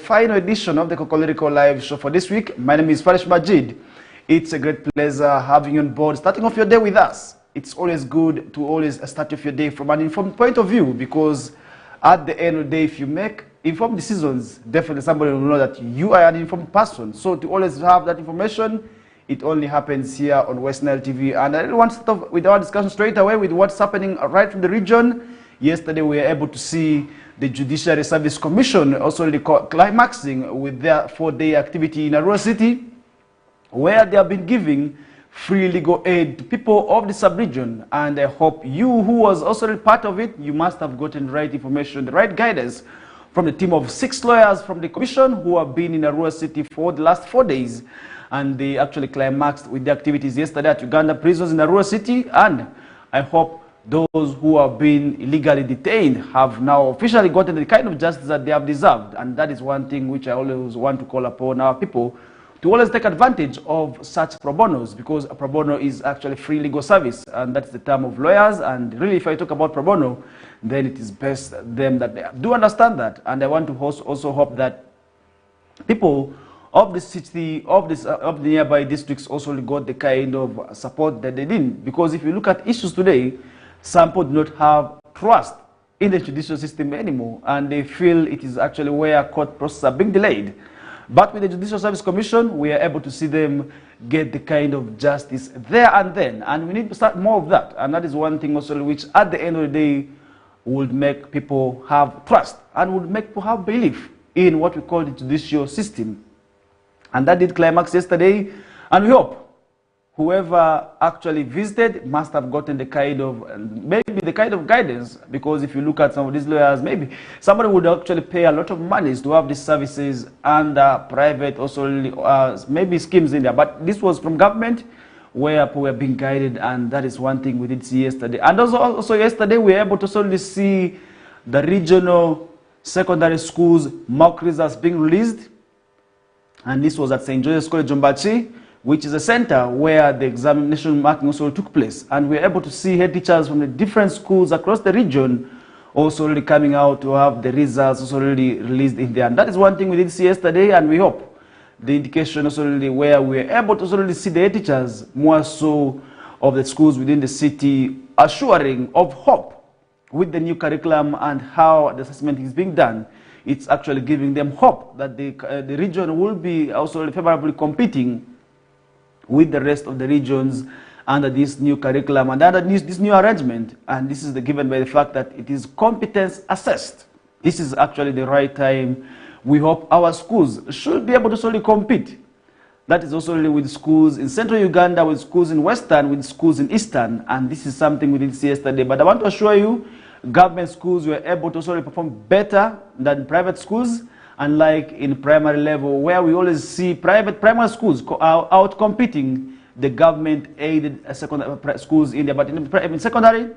final edition of the KOKOLIRIKO live show for this week. My name is Farish Majid. It's a great pleasure having you on board, starting off your day with us. It's always good to always start off your day from an informed point of view, because at the end of the day, if you make informed decisions, definitely somebody will know that you are an informed person. So to always have that information, it only happens here on West Nile TV. And I really want to start off with our discussion straight away with what's happening right from the region. Yesterday, we were able to see the Judiciary Service Commission also climaxing with their 4-day activity in Arua City, where they have been giving free legal aid to people of the sub-region. And I hope you, who was also a part of it, you must have gotten the right information, the right guidance from the team of 6 lawyers from the commission who have been in Arua City for the last 4 days. And they actually climaxed with the activities yesterday at Uganda prisons in Arua City. And I hope those who have been illegally detained have now officially gotten the kind of justice that they have deserved. And that is one thing which I always want to call upon our people to always take advantage of such pro bonos, because a pro bono is actually free legal service, and that's the term of lawyers. And really, if I talk about pro bono, then it is best them that they do understand that. And I want to also hope that people of the city, of the nearby districts also got the kind of support that they didn't. Because if you look at issues today, some people do not have trust in the judicial system anymore, and they feel it is actually where court processes are being delayed. But with the Judicial Service Commission, we are able to see them get the kind of justice there and then. And we need to start more of that. And that is one thing also which at the end of the day would make people have trust and would make people have belief in what we call the judicial system. And that did climax yesterday. And we hope whoever actually visited must have gotten the kind of, maybe the kind of guidance, because if you look at some of these lawyers, maybe somebody would actually pay a lot of money to have these services under private, also maybe schemes in there. But this was from government, where people were being guided, and that is one thing we did see yesterday. And also yesterday, we were able to solely see the regional secondary schools mock results being released. And this was at St. Joseph's College, Jombachi, which is a center where the examination marking also took place. And we were able to see head teachers from the different schools across the region also really coming out to have the results also really released in there. And that is one thing we did see yesterday, and we hope the indication also really where we were able to also really see the head teachers more so of the schools within the city assuring of hope with the new curriculum and how the assessment is being done. It's actually giving them hope that the region will be also favorably competing with the rest of the regions under this new curriculum and under this new arrangement. And this is given by the fact that it is competence assessed. This is actually the right time. We hope our schools should be able to solely compete. That is also really with schools in central Uganda, with schools in western, with schools in eastern. And this is something we did see yesterday. But I want to assure you, government schools were able to solely perform better than private schools. Unlike in primary level, where we always see private primary schools out competing the government-aided secondary schools in there. But in secondary,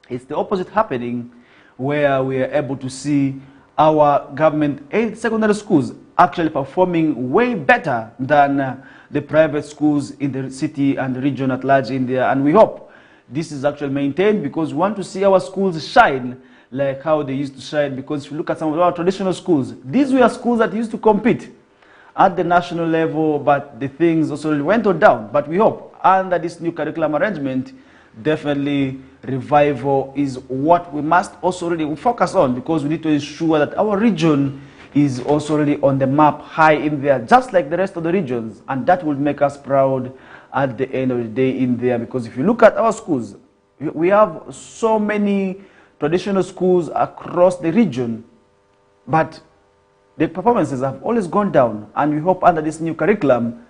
it's the opposite happening, where we are able to see our government-aided secondary schools actually performing way better than the private schools in the city and the region at large in there. And we hope this is actually maintained, because we want to see our schools shine like how they used to shine. Because if you look at some of our traditional schools, these were schools that used to compete at the national level, but the things also went on down. But we hope under this new curriculum arrangement, definitely revival is what we must also really focus on, because we need to ensure that our region is also really on the map high in there, just like the rest of the regions. And that will make us proud at the end of the day in there. Because if you look at our schools, we have so many traditional schools across the region, but the performances have always gone down. And we hope under this new curriculum,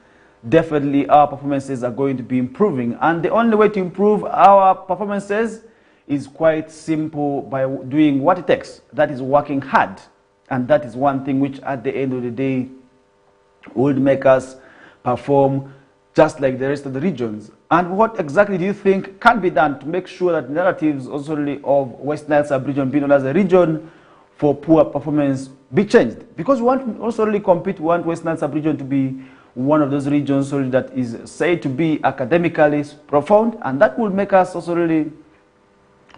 definitely our performances are going to be improving. And the only way to improve our performances is quite simple, by doing what it takes. That is working hard. And that is one thing which at the end of the day would make us perform just like the rest of the regions. And what exactly do you think can be done to make sure that narratives also really of West Nile sub-region being known as a region for poor performance be changed? Because we want to also really compete, we want West Nile sub-region to be one of those regions that is said to be academically profound, and that will make us also really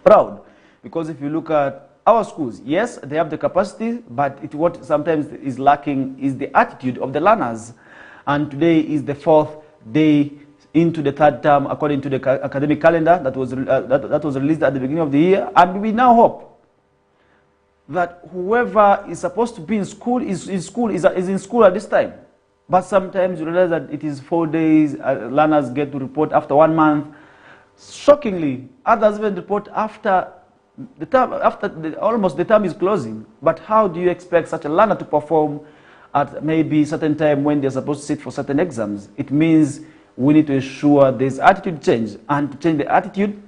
proud. Because if you look at our schools, yes, they have the capacity, but what sometimes is lacking is the attitude of the learners. And today is the 4th day into the 3rd term according to the academic calendar that was released at the beginning of the year. And we now hope that whoever is supposed to be in school is in school at this time. But sometimes you realize that it is 4 days, learners get to report after 1 month. Shockingly, others even report after the term, almost the term is closing. But how do you expect such a learner to perform at maybe certain time when they're supposed to sit for certain exams? It means we need to ensure there's attitude change, and to change the attitude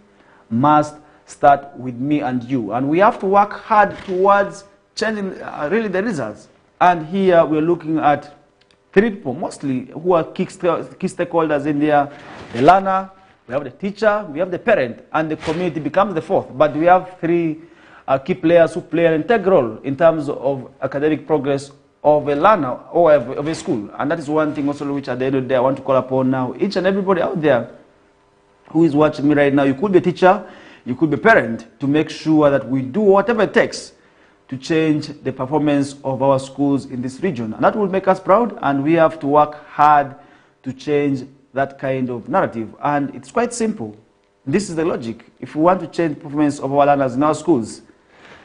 must start with me and you. And we have to work hard towards changing really the results. And here we're looking at 3 people mostly who are key stakeholders in there: the learner, we have the teacher, we have the parent, and the community becomes the 4th. But we have 3 key players who play an integral role in terms of academic progress of a learner or of a school. And that is one thing also which at the end of the day I want to call upon now each and everybody out there who is watching me right now. You could be a teacher, you could be a parent, to make sure that we do whatever it takes to change the performance of our schools in this region. And that will make us proud, and we have to work hard to change that kind of narrative. And it's quite simple. This is the logic. If we want to change the performance of our learners in our schools,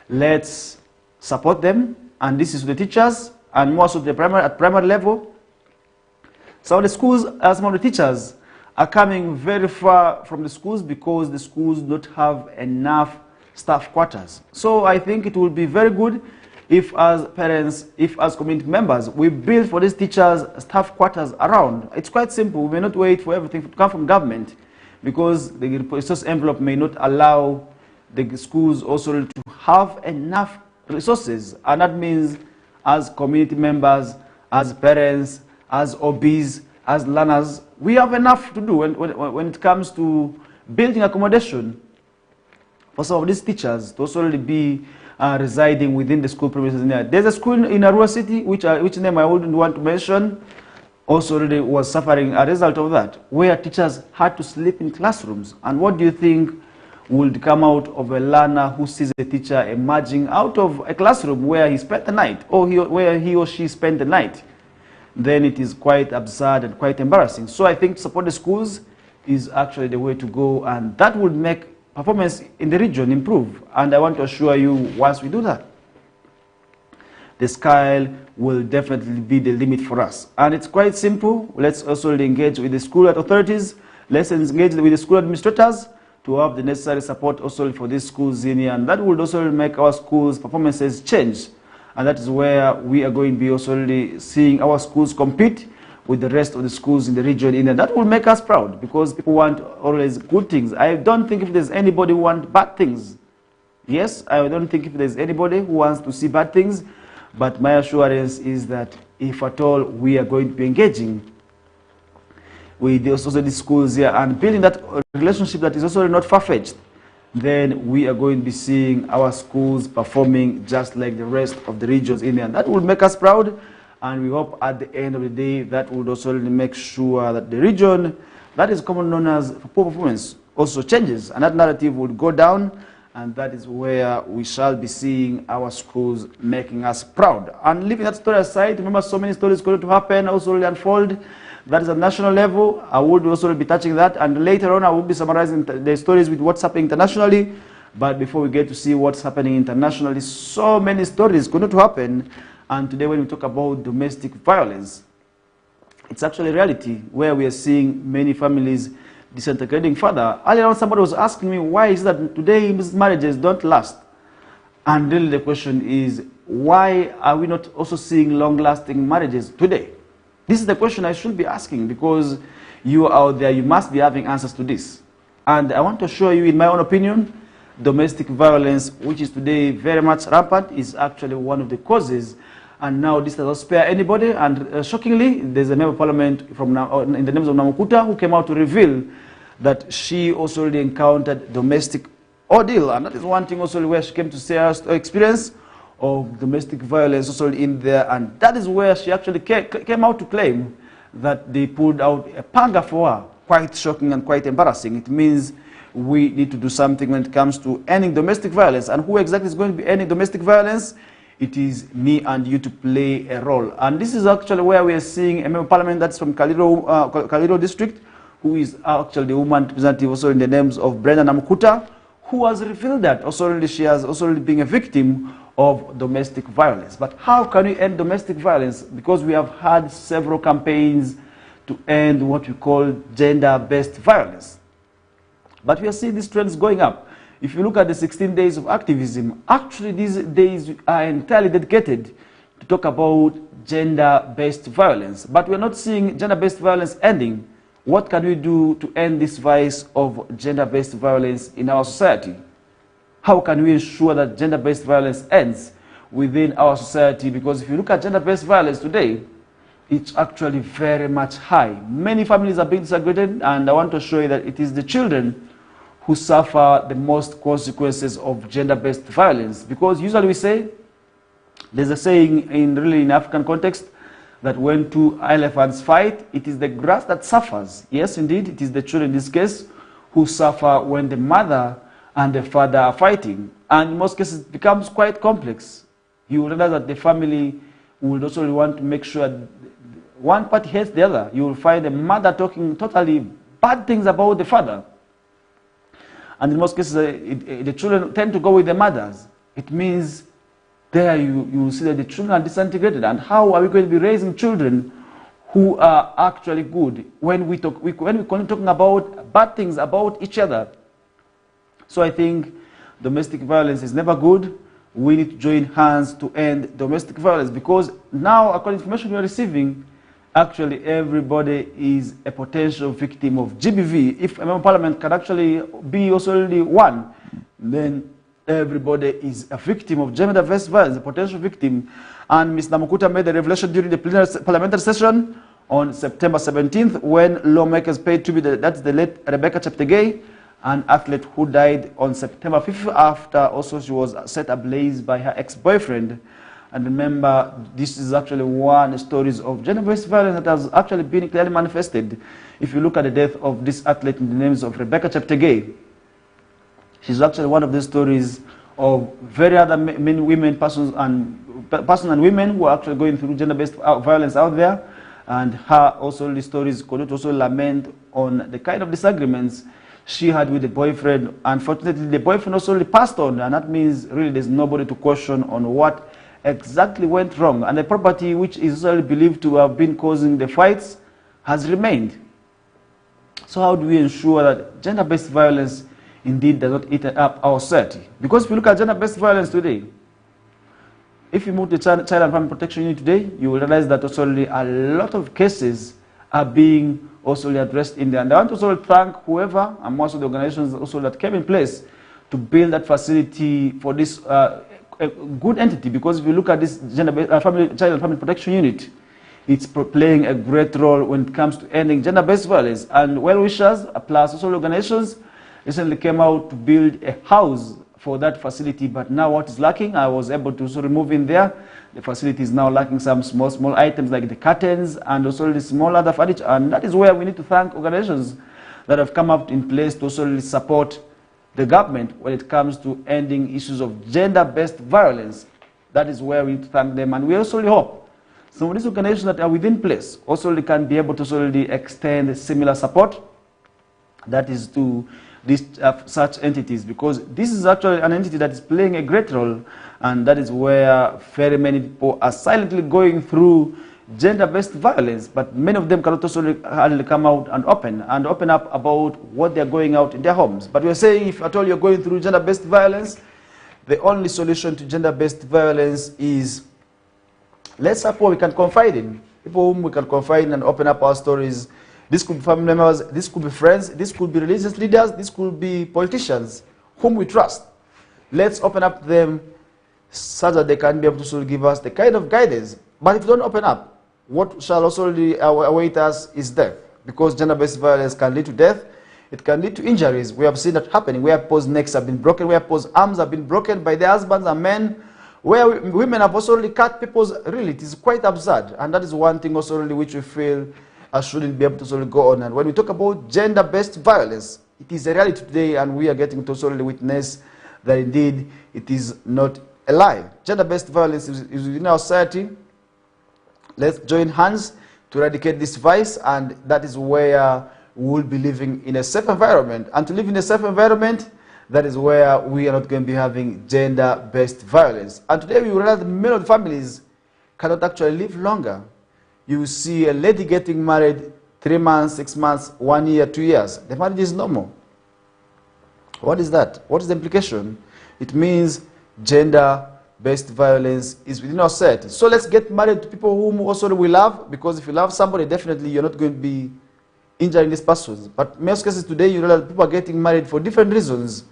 let's support them. And this is to the teachers, and more so at primary level. So the schools, as some of the teachers, are coming very far from the schools because the schools don't have enough staff quarters. So I think it will be very good if as parents, if as community members, we build for these teachers staff quarters around. It's quite simple. We may not wait for everything to come from government, because the resource envelope may not allow the schools also to have enough resources. And that means as community members, as parents, as OBs, as learners, we have enough to do when it comes to building accommodation for some of these teachers to also be residing within the school premises. There's a school in Arua City, which name I wouldn't want to mention, also really was suffering a result of that, where teachers had to sleep in classrooms. And what do you think would come out of a learner who sees a teacher emerging out of a classroom where he spent the night, or where he or she spent the night? Then it is quite absurd and quite embarrassing. So I think support the schools is actually the way to go, and that would make performance in the region improve. And I want to assure you, once we do that, the sky will definitely be the limit for us. And it's quite simple. Let's also engage with the school authorities. Let's engage with the school administrators to have the necessary support also for these schools in here. And that would also make our schools' performances change. And that is where we are going to be also really seeing our schools compete with the rest of the schools in the region. And that will make us proud, because people want always good things. I don't think if there's anybody who wants bad things. Yes, I don't think if there's anybody who wants to see bad things. But my assurance is that if at all we are going to be engaging with also the schools here and building that relationship that is also not far-fetched, then we are going to be seeing our schools performing just like the rest of the regions in there. And that will make us proud, and we hope at the end of the day that will also make sure that the region that is commonly known as poor performance also changes, and that narrative would go down, and that is where we shall be seeing our schools making us proud. And leaving that story aside, remember, so many stories going to happen, also unfold. That is at national level. I would also be touching that, and later on I will be summarizing the stories with what's happening internationally. But before we get to see what's happening internationally, so many stories going to happen. And today when we talk about domestic violence, it's actually a reality where we are seeing many families disintegrating further. Earlier on somebody was asking me, why is that today marriages don't last? And really the question is, why are we not also seeing long-lasting marriages today? This is the question I should be asking, because you out there, you must be having answers to this. And I want to show you, in my own opinion, domestic violence, which is today very much rampant, is actually one of the causes. And now this does not spare anybody. And shockingly, there's a member of parliament from in the names of Namukuta who came out to reveal that she also already encountered domestic ordeal. And that is one thing also where she came to say her experience of domestic violence also in there. And that is where she actually came out to claim that they pulled out a panga for her. Quite shocking and quite embarrassing. It means we need to do something when it comes to ending domestic violence. And who exactly is going to be ending domestic violence? It is me and you to play a role. And this is actually where we are seeing a member of parliament that's from Kaliro district, who is actually the woman representative also in the names of Brenda Namukuta, who has revealed that also she has also been a victim of domestic violence. But how can we end domestic violence? Because we have had several campaigns to end what we call gender-based violence. But we are seeing these trends going up. If you look at the 16 days of activism, actually these days are entirely dedicated to talk about gender-based violence. But we are not seeing gender-based violence ending. What can we do to end this vice of gender-based violence in our society? How can we ensure that gender-based violence ends within our society? Because if you look at gender-based violence today, it's actually very much high. Many families are being disaggregated, and I want to show you that it is the children who suffer the most consequences of gender-based violence. Because usually we say, there's a saying in African context, that when two elephants fight, it is the grass that suffers. Yes, indeed, it is the children in this case who suffer when the mother and the father are fighting. And in most cases, it becomes quite complex. You will realize that the family will also want to make sure one party hates the other. You will find the mother talking totally bad things about the father. And in most cases, the children tend to go with the mothers. It means there you will see that the children are disintegrated. And how are we going to be raising children who are actually good when we're talking about bad things about each other? So I think domestic violence is never good. We need to join hands to end domestic violence, because now, according to information we are receiving, actually everybody is a potential victim of GBV. If a member of parliament can actually be also only one, then everybody is a victim of gender-based violence, a potential victim. And Ms. Namukuta made the revelation during the parliamentary session on September 17th, when lawmakers paid tribute, that's the late Rebecca Cheptegei, an athlete who died on September 5th after also she was set ablaze by her ex-boyfriend. And remember, this is actually one stories of gender-based violence that has actually been clearly manifested. If you look at the death of this athlete in the names of Rebecca Cheptegei, she's actually one of the stories of very other men, women, persons and women who are actually going through gender-based violence out there. And her also the stories could also lament on the kind of disagreements she had with the boyfriend. Unfortunately, the boyfriend also passed on, and that means really there's nobody to question on what exactly went wrong. And the property, which is usually believed to have been causing the fights, has remained. So how do we ensure that gender-based violence indeed does not eat up our society? Because if you look at gender-based violence today, if you move to Child and Family Protection Unit today, you will realize that also a lot of cases are being also addressed in there. And I want to also thank whoever and most of the organizations also that came in place to build that facility for this a good entity. Because if you look at this Child and Family Protection Unit, it's playing a great role when it comes to ending gender-based violence. And well-wishers plus social organizations recently came out to build a house for that facility. But now what is lacking, I was able to also remove in there. The facility is now lacking some small items like the curtains and also the small other furniture. And that is where we need to thank organizations that have come up in place to also support the government when it comes to ending issues of gender-based violence. That is where we need to thank them. And we also hope some of these organizations that are within place also can be able to solely extend similar support, that is to these such entities, because this is actually an entity that is playing a great role, and that is where very many people are silently going through gender-based violence, but many of them cannot also hardly come out and open up about what they're going out in their homes. But we're saying if at all you're going through gender-based violence, the only solution to gender-based violence is, let's suppose we can confide in people whom we can confide in and open up our stories. This could be family members, this could be friends, this could be religious leaders, this could be politicians whom we trust. Let's open up to them so that they can be able to give us the kind of guidance. But if we don't open up, what shall also await us is death. Because gender-based violence can lead to death. It can lead to injuries. We have seen that happening, where people's necks have been broken, where people's arms have been broken by their husbands and men, where women have also cut people's, really, it is quite absurd. And that is one thing also which we feel shouldn't be able to go on. And when we talk about gender-based violence, it is a reality today, and we are getting to solely witness that indeed it is not a lie. Gender-based violence is within our society. Let's join hands to eradicate this vice, and that is where we will be living in a safe environment. And to live in a safe environment, that is where we are not going to be having gender-based violence. And today we realize that many of the families cannot actually live longer. You see a lady getting married 3 months, 6 months, 1 year, 2 years. The marriage is normal. What is that? What is the implication? It means gender-based violence is within our society. So let's get married to people whom also we love, because if you love somebody, definitely you're not going to be injuring these persons. But in most cases today, you realize people are getting married for different reasons.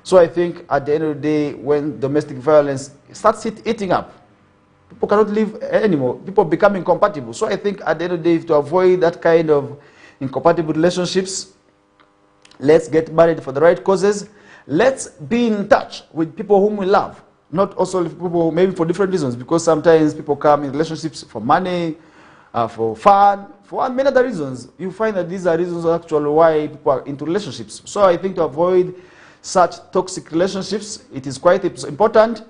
So I think at the end of the day, when domestic violence starts eating up, people cannot live anymore. People become incompatible. So I think at the end of the day, to avoid that kind of incompatible relationships, let's get married for the right causes. Let's be in touch with people whom we love, not also people maybe for different reasons, because sometimes people come in relationships for money, for fun, for many other reasons. You find that these are reasons actually why people are into relationships. So I think to avoid such toxic relationships, it is quite important.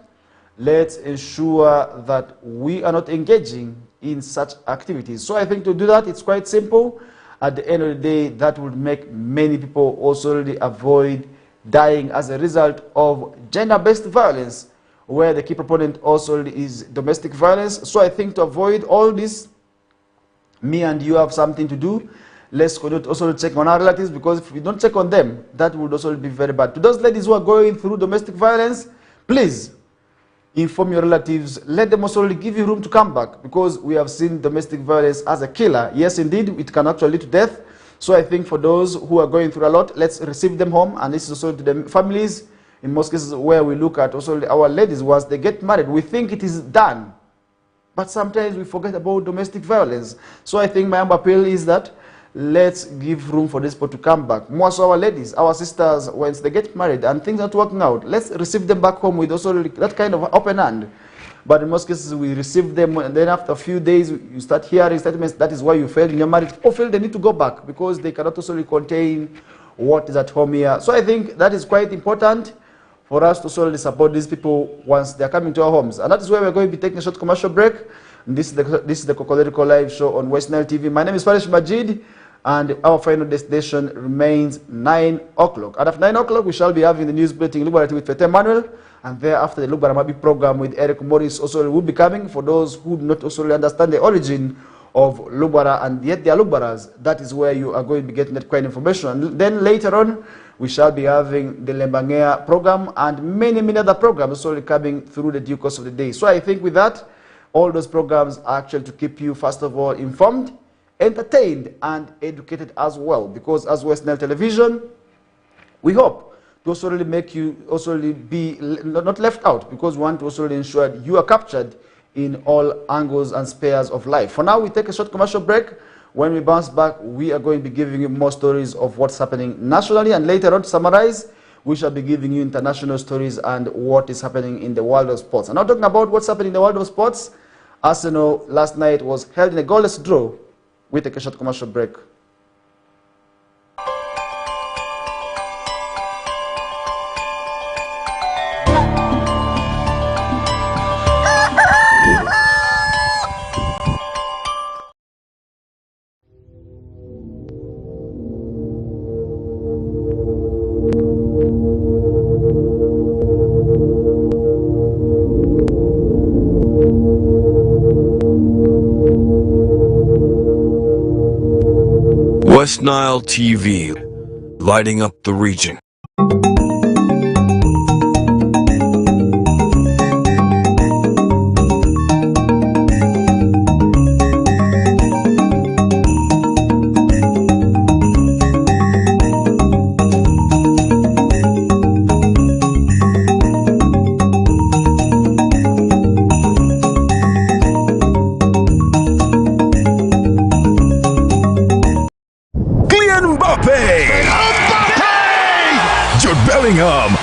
Let's ensure that we are not engaging in such activities. So I think to do that, it's quite simple. At the end of the day, that would make many people also really avoid dying as a result of gender-based violence, where the key proponent also is domestic violence. So I think to avoid all this, me and you have something to do. Let's also check on our relatives, because if we don't check on them, that would also be very bad. To those ladies who are going through domestic violence, please inform your relatives. Let them also give you room to come back, because we have seen domestic violence as a killer. Yes, indeed, it can actually lead to death. So I think for those who are going through a lot, let's receive them home. And this is also to the families, in most cases where we look at also our ladies, once they get married, we think it is done. But sometimes we forget about domestic violence. So I think my appeal is that let's give room for these people to come back. More so our ladies, our sisters, once they get married and things are not working out, let's receive them back home with also that kind of open hand. But in most cases, we receive them, and then after a few days, you start hearing statements, that is why you failed in your marriage. People feel they need to go back, because they cannot also contain what is at home here. So I think that is quite important for us to solely support these people once they are coming to our homes. And that is why we're going to be taking a short commercial break. And this is the KOKOLIRIKO live show on West Nile TV. My name is Farish Majid, and our final destination remains 9 o'clock. And after 9 o'clock, we shall be having the news bulletin with Fete Manuel, and thereafter the Lubara Mabi program with Eric Morris also will be coming. For those who do not also understand the origin of Lubara, and yet they are Lubaras, that is where you are going to be getting that kind of information. And then later on, we shall be having the Lembangea program and many, many other programs also coming through the due course of the day. So I think with that, all those programs are actually to keep you, first of all, informed, entertained, and educated as well. Because as West Nile Television, we hope to also really make you also really be not left out, because we want to also really ensure that you are captured in all angles and spheres of life. For now, we take a short commercial break. When we bounce back, we are going to be giving you more stories of what's happening nationally, and later on, to summarize, we shall be giving you international stories and what is happening in the world of sports. And now talking about what's happening in the world of sports, Arsenal last night was held in a goalless draw. We take a short commercial break. West Nile TV, lighting up the region.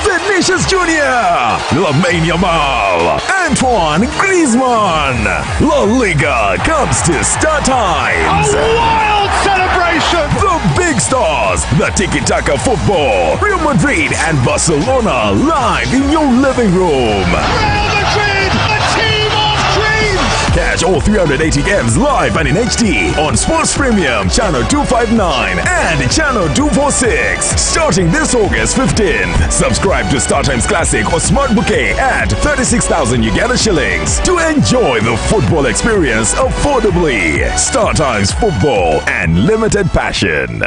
Vinicius Jr., Lamine Yamal, Antoine Griezmann. La Liga comes to Star Times. A wild celebration! The big big stars, the tiki-taka football, Real Madrid and Barcelona live in your living room. Real Madrid, a team of dreams! Catch all 380 games live and in HD on Sports Premium Channel 259 and Channel 246 starting this August 15th. Subscribe to StarTimes Classic or Smart Bouquet at 36,000 Uganda shillings to enjoy the football experience affordably. StarTimes Football and limited passion.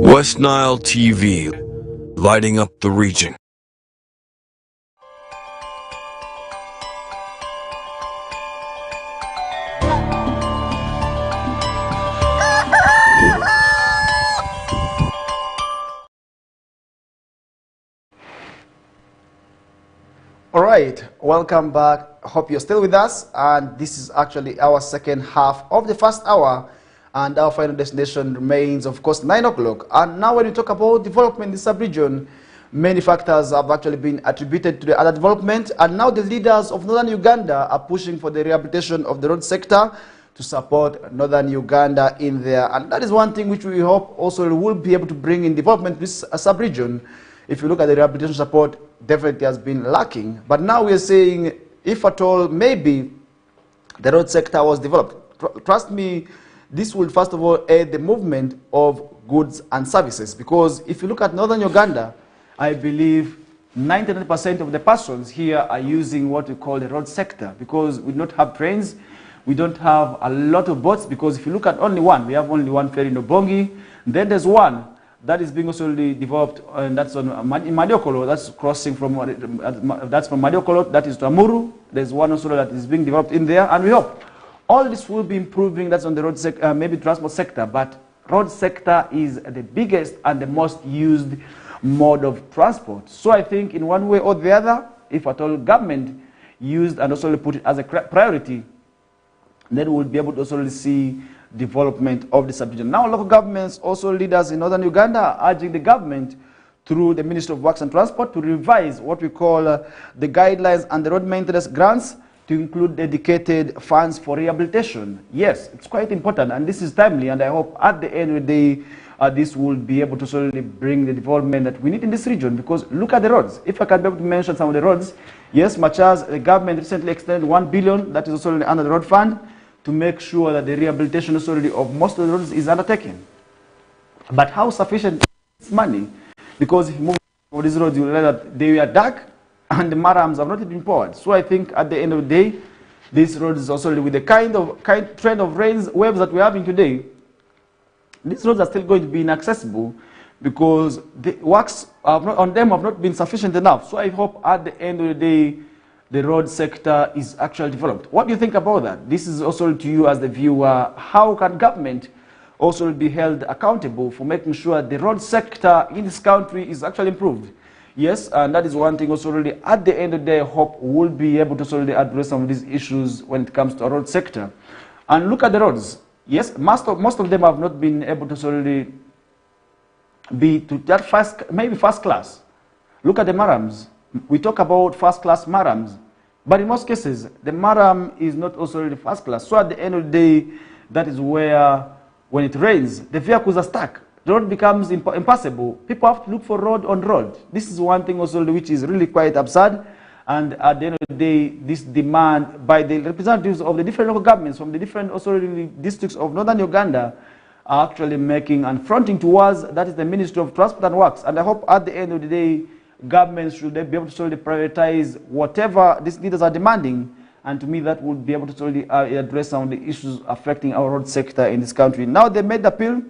West Nile TV, lighting up the region. All right, welcome back. Hope you're still with us, and this is actually our second half of the first hour, and our final destination remains, of course, 9 o'clock. And now when we talk about development in the sub-region, many factors have actually been attributed to the other development, and now the leaders of northern Uganda are pushing for the rehabilitation of the road sector to support northern Uganda in there. And that is one thing which we hope also will be able to bring in development to this sub-region. If you look at the rehabilitation support, definitely has been lacking. But now we are saying, if at all, maybe the road sector was developed. Trust me, this will first of all aid the movement of goods and services. Because if you look at northern Uganda, I believe 99% of the persons here are using what we call the road sector. Because we don't have trains, we don't have a lot of boats. Because if you look at only one, we have only one ferry in Obongi. Then there's one that is being also developed, and that's on in Madiokolo. That's crossing from that's from Madiokolo. That is to Amuru. There's one also that is being developed in there, and we hope all this will be improving. That's on the road sector, maybe transport sector, but road sector is the biggest and the most used mode of transport. So I think in one way or the other, if at all government used and also put it as a priority, then we'll be able to also see development of the sub-region. Now local governments, also leaders in northern Uganda, are urging the government through the Ministry of Works and Transport to revise what we call the guidelines and the road maintenance grants to include dedicated funds for rehabilitation. Yes, it's quite important, and this is timely, and I hope at the end of the day this will be able to solely bring the development that we need in this region. Because look at the roads. If I can be able to mention some of the roads, yes, much as the government recently extended 1 billion, that is also under the road fund, to make sure that the rehabilitation of most of the roads is undertaken. But how sufficient is money? Because if you move over these roads, you will realize that they are dark and the marams have not been poured. So I think at the end of the day, this road is also with the kind trend of rains waves that we're having today. These roads are still going to be inaccessible because the works on them have not been sufficient enough. So I hope at the end of the day, the road sector is actually developed. What do you think about that? This is also to you as the viewer. How can government also be held accountable for making sure the road sector in this country is actually improved? Yes, and that is one thing also really at the end of the day, I hope we'll be able to solely address some of these issues when it comes to our road sector. And look at the roads. Yes, most of them have not been able to solely be to that maybe first class. Look at the marams. We talk about first class marams, but in most cases, the maram is not also really first class. So at the end of the day, that is where, when it rains, the vehicles are stuck. The road becomes impassable. People have to look for road on road. This is one thing also which is really quite absurd. And at the end of the day, this demand by the representatives of the different local governments from the different also really districts of northern Uganda are actually making and fronting towards, that is the Ministry of Transport and Works. And I hope at the end of the day, governments should be able to solely prioritize whatever these leaders are demanding. And to me, that would be able to solely address some of the issues affecting our road sector in this country. Now, they made the appeal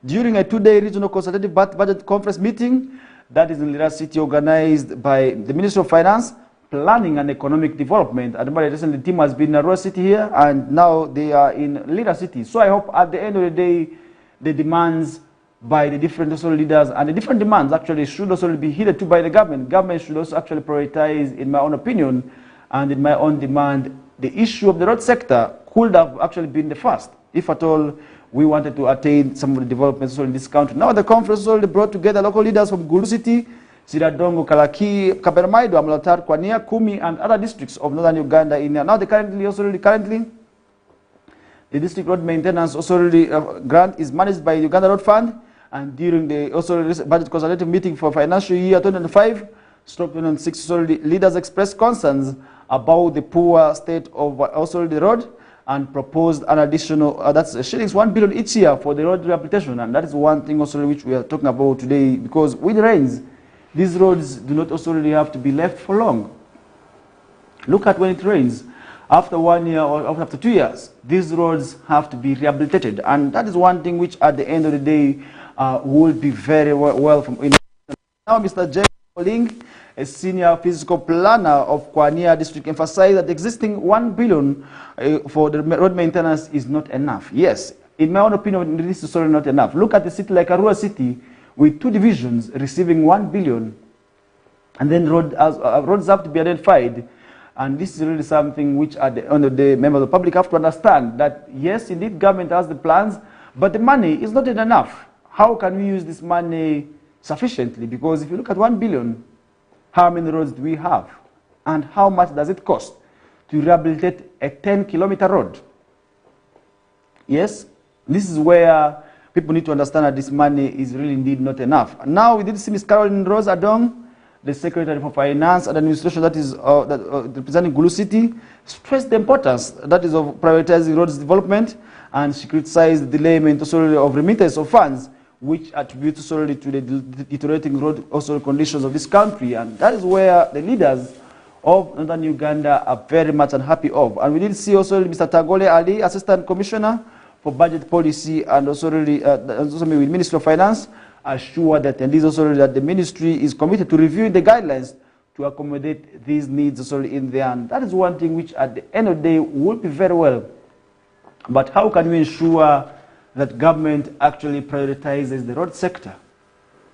during a two-day regional consultative budget conference meeting that is in Lira City, organized by the Ministry of Finance, Planning and Economic Development. And recently the team has been in Arua City here, and now they are in Lira City. So I hope at the end of the day, the demands by the different also leaders and the different demands actually should also be heeded to by the government. Government should also actually prioritize, in my own opinion, and in my own demand, the issue of the road sector could have actually been the first, if at all we wanted to attain some of the developments in this country. Now the conference already brought together local leaders from Gulu City, Siradongo, Kalaki, Kabermaido, Amlatar, Kwania, Kumi, and other districts of northern Uganda. Now the currently, the district road maintenance grant is managed by the Uganda Road Fund, and during the budget consultative meeting for financial year 2005/2006, leaders expressed concerns about the poor state of the road, and proposed an additional, that's shillings 1 billion each year for the road rehabilitation. And that is one thing also which we are talking about today, because with rains, these roads do not also really have to be left for long. Look at when it rains. After 1 year or after 2 years, these roads have to be rehabilitated. And that is one thing which at the end of the day will be very well from. Now Mr. J. Oling, a senior physical planner of Kwania district, emphasized that the existing 1 billion for the road maintenance is not enough. Yes, in my own opinion, this is certainly not enough. Look at the city like Arua City, with 2 divisions receiving 1 billion, and then roads have to be identified. And this is really something which at the end of the day, members of the public have to understand that yes, indeed, government has the plans, but the money is not enough. How can we use this money sufficiently? Because if you look at 1 billion, how many roads do we have? And how much does it cost to rehabilitate a 10-kilometer road? Yes, this is where people need to understand that this money is really indeed not enough. Now we did see Ms. Caroline Rose Adong, the Secretary for Finance and Administration, that is representing Gulu City, stressed the importance, that is, of prioritizing roads development, and she criticized the delayment of remittance of funds, which attributes solely to the deteriorating road conditions of this country. And that is where the leaders of northern Uganda are very much unhappy of. And we did see also Mr. Tagole Ali, Assistant Commissioner for Budget Policy, and also with the Ministry of Finance, assure that, and this also that the ministry is committed to reviewing the guidelines to accommodate these needs also in there. And that is one thing which at the end of the day will be very well. But how can we ensure that government actually prioritizes the road sector?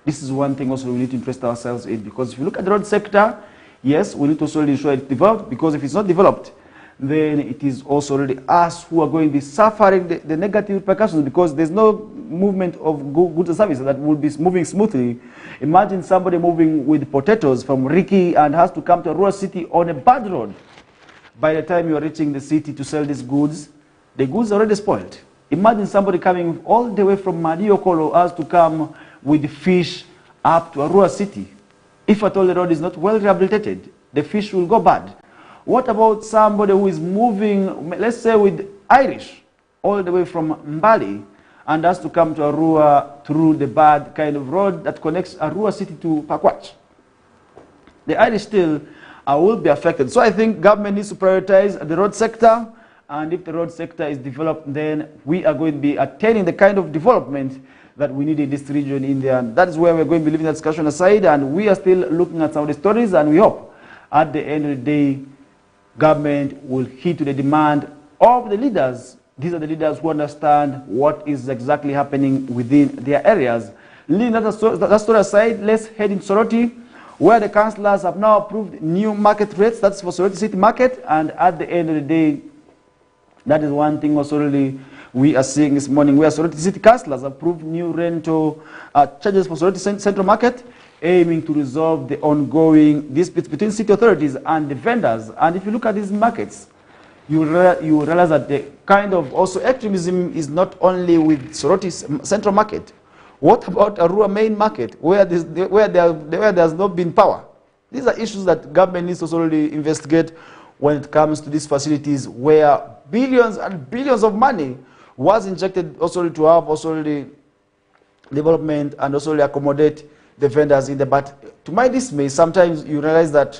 This is one thing also we need to interest ourselves in, because if you look at the road sector, yes, we need to also ensure it's developed, because if it's not developed, then it is also really us who are going to be suffering the negative repercussions, because there's no movement of goods and services that will be moving smoothly. Imagine somebody moving with potatoes from Riki and has to come to a rural city on a bad road. By the time you're reaching the city to sell these goods, the goods are already spoiled. Imagine somebody coming all the way from Madiokolo has to come with fish up to a rural city. If at all the road is not well rehabilitated, the fish will go bad. What about somebody who is moving, let's say with Irish, all the way from Mbali, and has to come to Arua through the bad kind of road that connects Arua city to Pakwach? The Irish still will be affected. So I think government needs to prioritize the road sector, and if the road sector is developed, then we are going to be attaining the kind of development that we need in this region in there. And that is where we're going to be leaving that discussion aside, and we are still looking at some of the stories, and we hope at the end of the day, government will heed to the demand of the leaders. These are the leaders who understand what is exactly happening within their areas. Leaving that story aside, let's head in Soroti, where the councillors have now approved new market rates. That's for Soroti City Market. And at the end of the day, That is one thing also really we are seeing this morning, where Soroti City Councillors approved new rental charges for Soroti Central Market, aiming to resolve the ongoing disputes between city authorities and the vendors. And if you look at these markets, you realize that the kind of also extremism is not only with Soroti Central Market. What about Arua Main Market, where there's not been power? These are issues that government needs to also really investigate when it comes to these facilities, where billions and billions of money was injected also to have also the development and also accommodate the vendors in there. But to my dismay, sometimes you realize that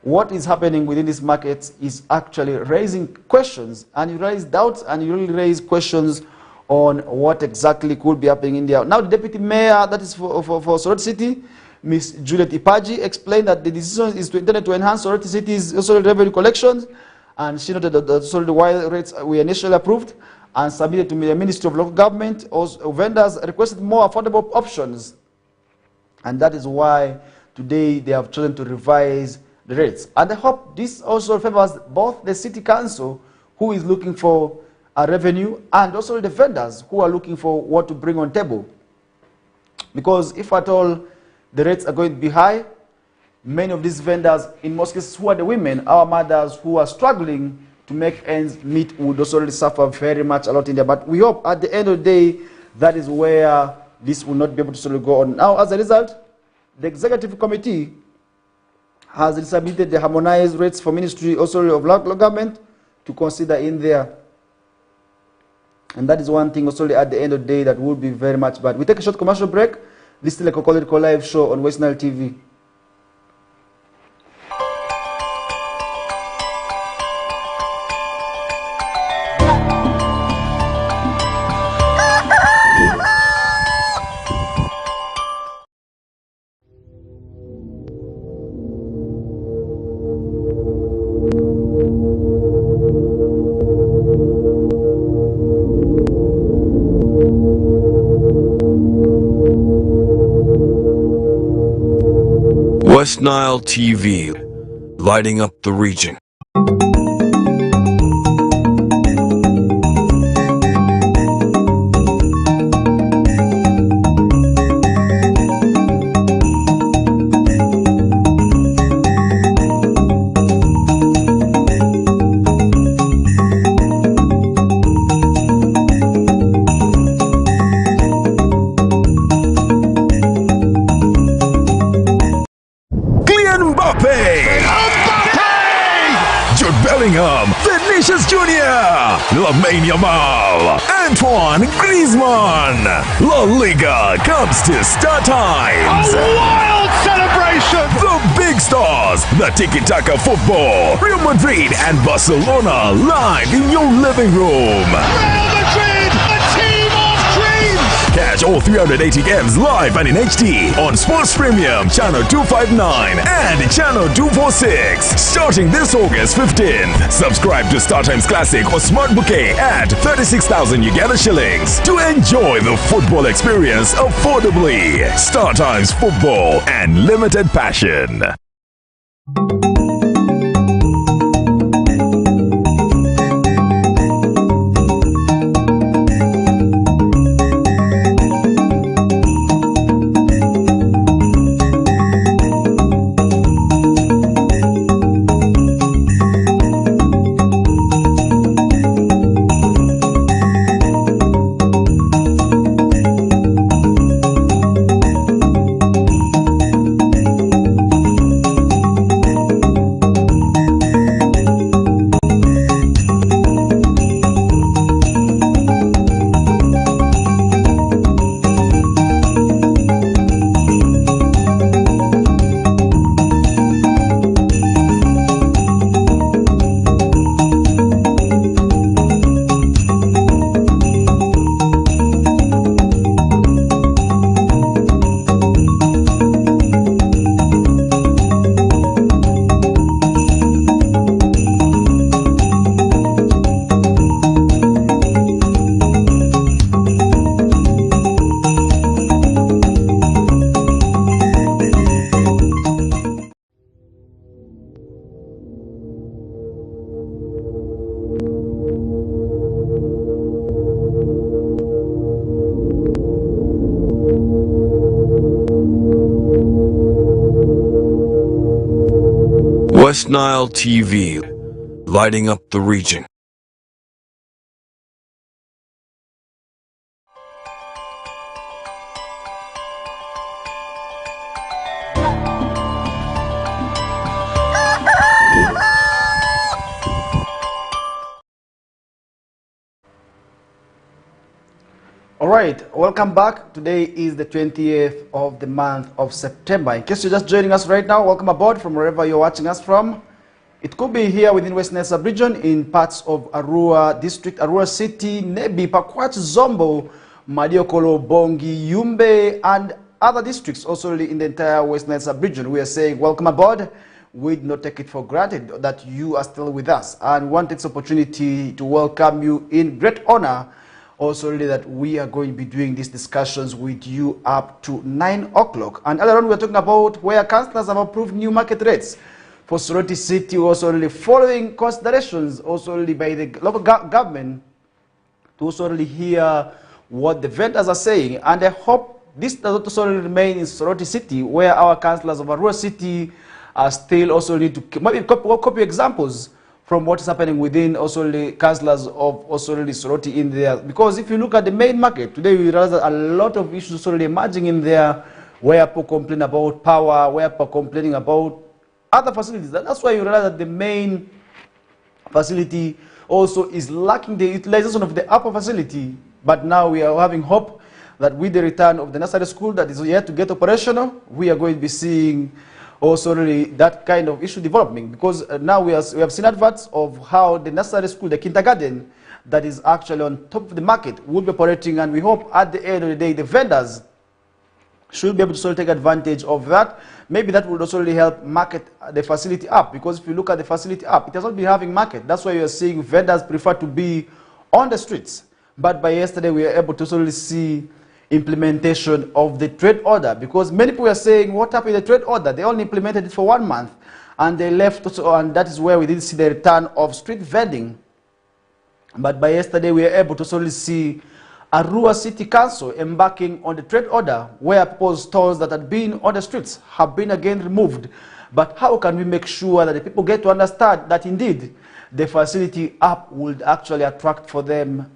what is happening within these markets is actually raising questions, and you raise doubts, and you really raise questions on what exactly could be happening in there. Now, the deputy mayor, that is for Soroti City, Ms. Juliet Ipaji, explained that the decision is intended to enhance Soroti City's also revenue collections, and she noted that the wild rates were initially approved and submitted to the Ministry of Local Government. Also, vendors requested more affordable options, and that is why today they have chosen to revise the rates. And I hope this also favors both the city council, who is looking for a revenue, and also the vendors who are looking for what to bring on table. Because if at all the rates are going to be high, many of these vendors, in most cases, who are the women, our mothers who are struggling to make ends meet, would also really suffer very much a lot in there. But we hope at the end of the day, that is where this will not be able to sort of go on. Now, as a result, the executive committee has submitted the harmonized rates for Ministry also of Local Government to consider in there. And that is one thing also at the end of the day that would be very much bad. We take a short commercial break. This is the KOKOLIRIKO live show on West Nile TV. West Nile TV, lighting up the region. Vinicius Jr., Lamine Yamal, Antoine Griezmann. La Liga comes to Star Times. A wild celebration! The big stars, the tiki-taka football, Real Madrid and Barcelona live in your living room. Real Madrid, a team of dreams! Catch all 380 games live and in HD on Sports Premium, Channel 259 and Channel 246. Starting this August 15th. Subscribe to Star Times Classic or Smart Bouquet at 36,000 Uganda shillings to enjoy the football experience affordably. Star Times Football and Limited Passion. West Nile TV, lighting up the region. All right, welcome back. Today is the 20th of the month of September. In case you're just joining us right now, welcome aboard from wherever you're watching us from. It could be here within West Nile sub-region in parts of Arua district, Arua city, Nebi, Pakwach, Zombo, Madiokolo, Bongi, Yumbe, and other districts also in the entire West Nile sub-region. We are saying welcome aboard. We do not take it for granted that you are still with us, and want this opportunity to welcome you in great honor. Also really that we are going to be doing these discussions with you up to 9 o'clock. And earlier on we were talking about where councillors have approved new market rates for Soroti City, also really following considerations also really by the local government to also really hear what the vendors are saying. And I hope this does not also remain in Soroti City, where our councillors of Arua City are still also need to maybe copy examples from what is happening within also the councillors of also the Soroti in there. Because if you look at the main market, today we realize that a lot of issues already emerging in there, where people complain about power, where people complaining about other facilities. That's why you realize that the main facility also is lacking the utilization of the upper facility. But now we are having hope that with the return of the nursery school that is yet to get operational, we are going to be seeing also really that kind of issue developing, because now we have seen adverts of how the nursery school, the kindergarten, that is actually on top of the market will be operating, and we hope at the end of the day the vendors should be able to sort of take advantage of that. Maybe that would also really help market the facility up, because if you look at the facility up, it has not been having market. That's why you are seeing vendors prefer to be on the streets. But by yesterday we were able to sort of see implementation of the trade order, because many people are saying what happened with the trade order. They only implemented it for 1 month and they left also, and that is where we didn't see the return of street vending. But by yesterday we were able to solely see Arua City Council embarking on the trade order, where people's stores that had been on the streets have been again removed. But how can we make sure that the people get to understand that indeed the facility up would actually attract for them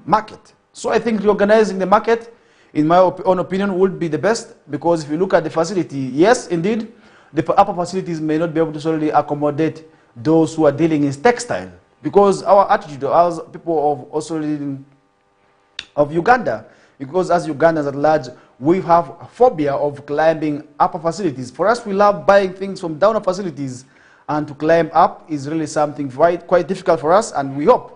market? So I think reorganizing the market, in my own opinion, would be the best, because if you look at the facility, yes, indeed, the upper facilities may not be able to solely accommodate those who are dealing in textile, because our attitude as people of also of Uganda, because as Ugandans at large, we have a phobia of climbing upper facilities. For us, we love buying things from downer facilities, and to climb up is really something quite difficult for us, and we hope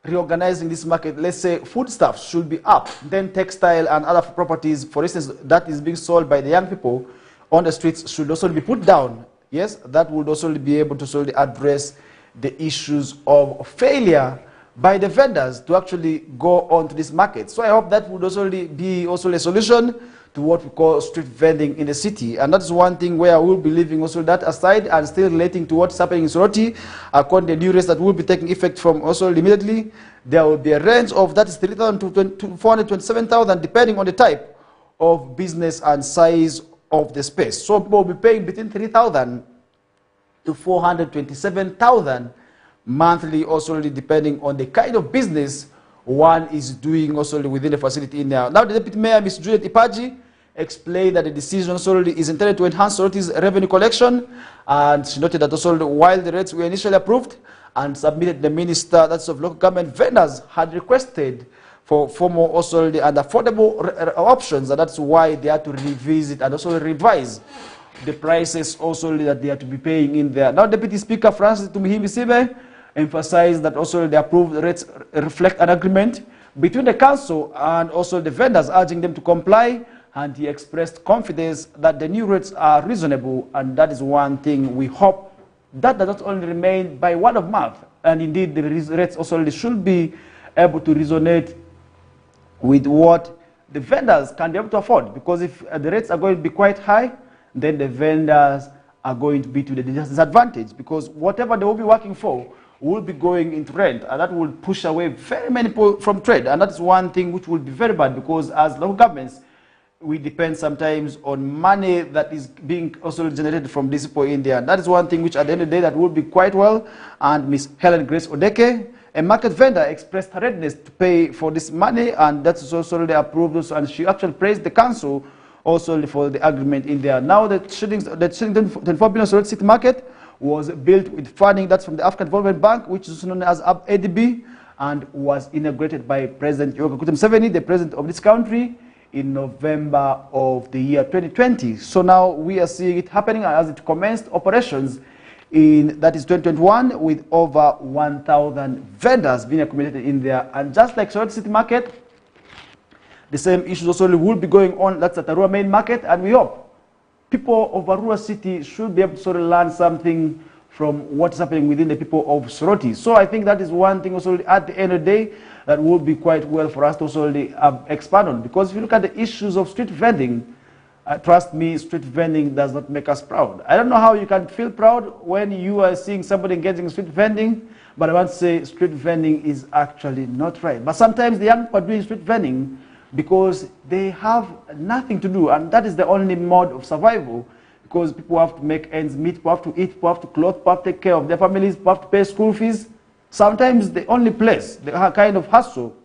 reorganizing this market, let's say foodstuffs should be up, then textile and other properties, for instance, that is being sold by the young people on the streets should also be put down. Yes, that would also be able to solely address the issues of failure by the vendors to actually go on to this market. So I hope that would also be also a solution to what we call street vending in the city. And that's one thing where we'll be leaving also that aside and still relating to what's happening in Soroti. According to the new rates that will be taking effect from also immediately, there will be a range of that is 3,000 to 427,000 depending on the type of business and size of the space. So people will be paying between 3,000 to 427,000 monthly, also really depending on the kind of business one is doing also within the facility in there. Now the Deputy Mayor, Ms. Juliet Ipaji, explained that the decision also is intended to enhance Soroti's revenue collection, and she noted that also while the rates were initially approved and submitted, the Minister, that's of local government vendors, had requested for more also and affordable options, and that's why they had to revisit and also revise the prices also that they are to be paying in there. Now Deputy Speaker Francis Tumihimbi Sibe emphasized that also the approved rates reflect an agreement between the council and also the vendors, urging them to comply, and he expressed confidence that the new rates are reasonable, and that is one thing we hope that does not only remain by word of mouth, and indeed the rates also should be able to resonate with what the vendors can be able to afford, because if the rates are going to be quite high, then the vendors are going to be to the disadvantage, because whatever they will be working for will be going into rent, and that will push away very many people from trade. And that's one thing which will be very bad, because as local governments, we depend sometimes on money that is being also generated from these people in there. That is one thing which at the end of the day that will be quite well. And Miss Helen Grace Odeke, a market vendor, expressed her readiness to pay for this money, and that's also the approved, and she actually praised the council also for the agreement in there. Now the shilling 24 billion Sorority City market was built with funding that's from the African Development Bank, which is known as ADB, and was inaugurated by President Yoweri Museveni, the president of this country, in November of the year 2020. So now we are seeing it happening as it commenced operations in, that is 2021, with over 1,000 vendors being accommodated in there. And just like Sorority City Market, the same issues also will be going on. That's at the Arua main market, and we hope people of Arua City should be able to sort of learn something from what's happening within the people of Soroti. So I think that is one thing also at the end of the day that will be quite well for us to also expand on. Because if you look at the issues of street vending, trust me, street vending does not make us proud. I don't know how you can feel proud when you are seeing somebody engaging in street vending, but I want to say street vending is actually not right. But sometimes the young people are doing street vending because they have nothing to do, and that is the only mode of survival. Because people have to make ends meet, people have to eat, people have to clothe, people have to take care of their families, people have to pay school fees. Sometimes the only place, the kind of hustle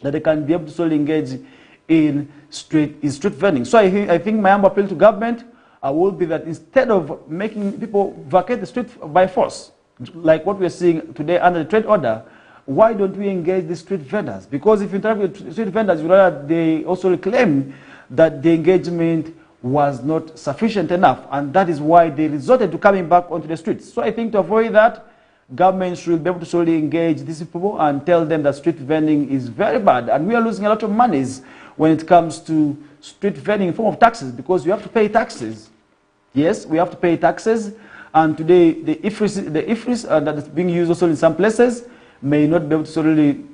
that they can be able to solely engage in street vending. So I think my humble appeal to government will be that instead of making people vacate the street by force, like what we are seeing today under the trade order, why don't we engage the street vendors? Because if you interact with street vendors, you know that they also claim that the engagement was not sufficient enough, and that is why they resorted to coming back onto the streets. So I think to avoid that, government should be able to solely engage these people and tell them that street vending is very bad, and we are losing a lot of monies when it comes to street vending in form of taxes, because you have to pay taxes. Yes, we have to pay taxes, and today the IFRIS that is being used also in some places may not be able to solely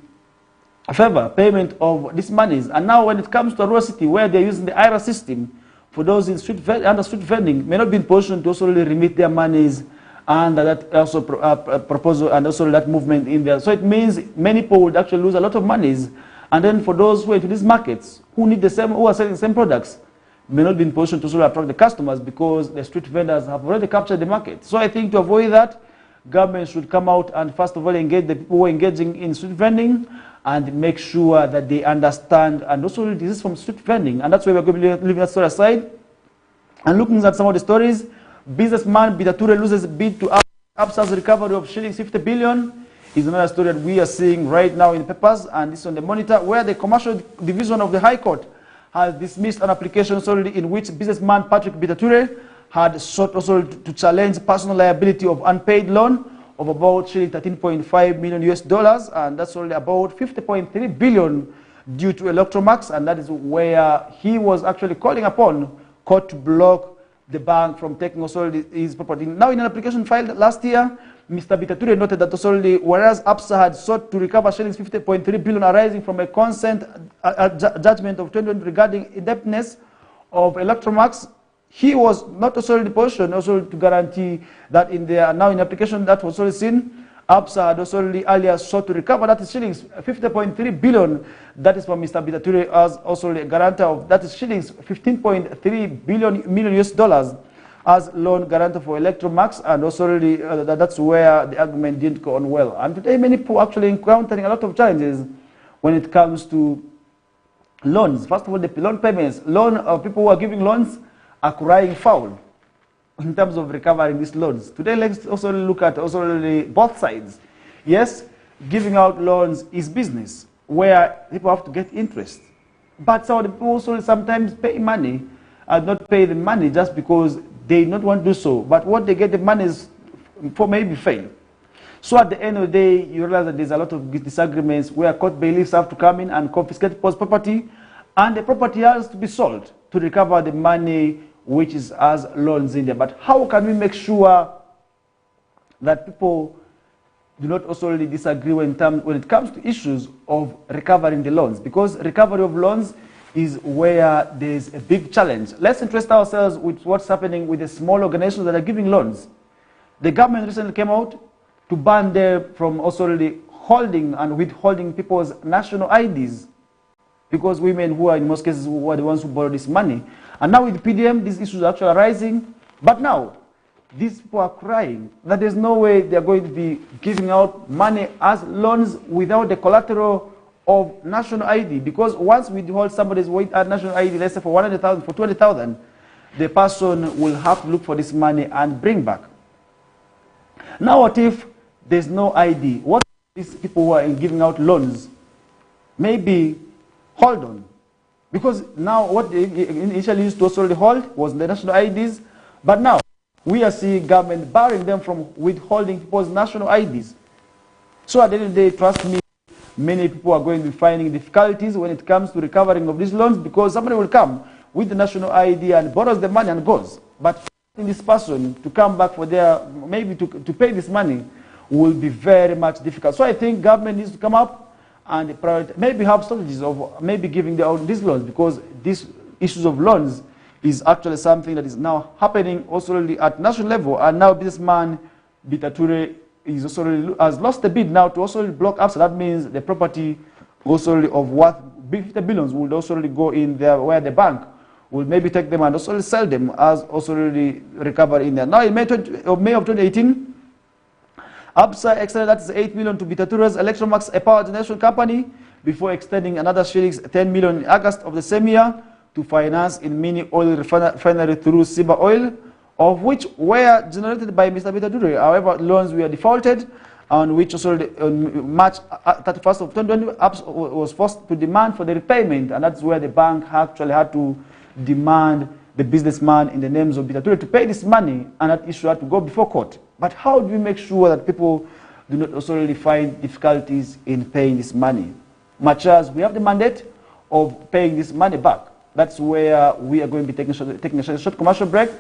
favor payment of these monies. And now when it comes to Arua City, where they're using the IRA system, for those in under street vending, may not be in position to also remit their monies, and that also proposal and also that movement in there. So it means many people would actually lose a lot of monies. And then for those who are into these markets, who need the same, who are selling the same products, may not be in position to sort of attract the customers because the street vendors have already captured the market. So I think to avoid that, government should come out and first of all engage the people who are engaging in street vending and make sure that they understand and also desist from street vending. And that's why we're going to be leaving that story aside. And looking at some of the stories, businessman Bitature loses bid to Absa's recovery of shillings 50 billion is another story that we are seeing right now in the papers, and this is on the Monitor, where the Commercial Division of the High Court has dismissed an application solely in which businessman Patrick Bitature had sought also to challenge personal liability of unpaid loan of about $13.5 million US, and that's only about 50.3 billion due to Electromax, and that is where he was actually calling upon court to block the bank from taking also his property. Now, in an application filed last year, Mr. Bitature noted that also whereas ABSA had sought to recover shillings 50.3 billion arising from a consent judgment of 2020 regarding indebtedness of Electromax, he was not also in the position also to guarantee that in the now in application that was also seen, ABSA had also earlier sought to recover that is shillings 50.3 billion. That is from Mr. Bitature as also a guarantor of that is shillings 15.3 million US as loan guarantor for Electromax, and also that's where the argument didn't go on well. And today many people are actually encountering a lot of challenges when it comes to loans. First of all, the loan payments. People who are giving loans are crying foul in terms of recovering these loans. Today, let's also look at both sides. Yes, giving out loans is business, where people have to get interest. But some of the people also sometimes pay money and not pay the money just because they not want to do so. But what they get the money is for maybe fail. So at the end of the day, you realize that there's a lot of disagreements where court bailiffs have to come in and confiscate people's property, and the property has to be sold to recover the money which is as loans in there. But how can we make sure that people do not also really disagree when it comes to issues of recovering the loans? Because recovery of loans is where there's a big challenge. Let's interest ourselves with what's happening with the small organizations that are giving loans. The government recently came out to ban them from also really holding and withholding people's national IDs. because women who are in most cases who are the ones who borrow this money. And now with PDM, these issues are actually arising. But now, these people are crying that there's no way they're going to be giving out money as loans without the collateral of national ID. Because once we hold somebody's national ID, let's say for 100,000, for 200,000, the person will have to look for this money and bring back. Now what if there's no ID? What if these people who are giving out loans maybe hold on? Because now what they initially used to also hold was the national IDs, but now we are seeing government barring them from withholding people's national IDs. So at the end of the day, trust me, many people are going to be finding difficulties when it comes to recovering of these loans, because somebody will come with the national ID and borrows the money and goes. But in this person to come back for their, maybe to pay this money will be very much difficult. So I think government needs to come up and maybe have strategies of maybe giving these loans, because these issues of loans is actually something that is now happening also at national level. And now businessman Bitature is also has lost the bid now to also block up. So that means the property also of worth 50 billions will also go in there, where the bank will maybe take them and also sell them as also really recover in there. Now in May of 2018, ABSA extended that is 8 million to Bitature's Electromax, a power generation company, before extending another 10 million in August of the same year to finance in mini oil refinery through Simba Oil, of which were generated by Mr. Bitature. However, loans were defaulted, on which also on March 31st of 2020, ABSA was forced to demand for the repayment, and that's where the bank actually had to demand the businessman in the names of Bitature to pay this money, and that issue had to go before court. But how do we make sure that people do not also really find difficulties in paying this money? Much as we have the mandate of paying this money back. That's where we are going to be taking a short commercial break.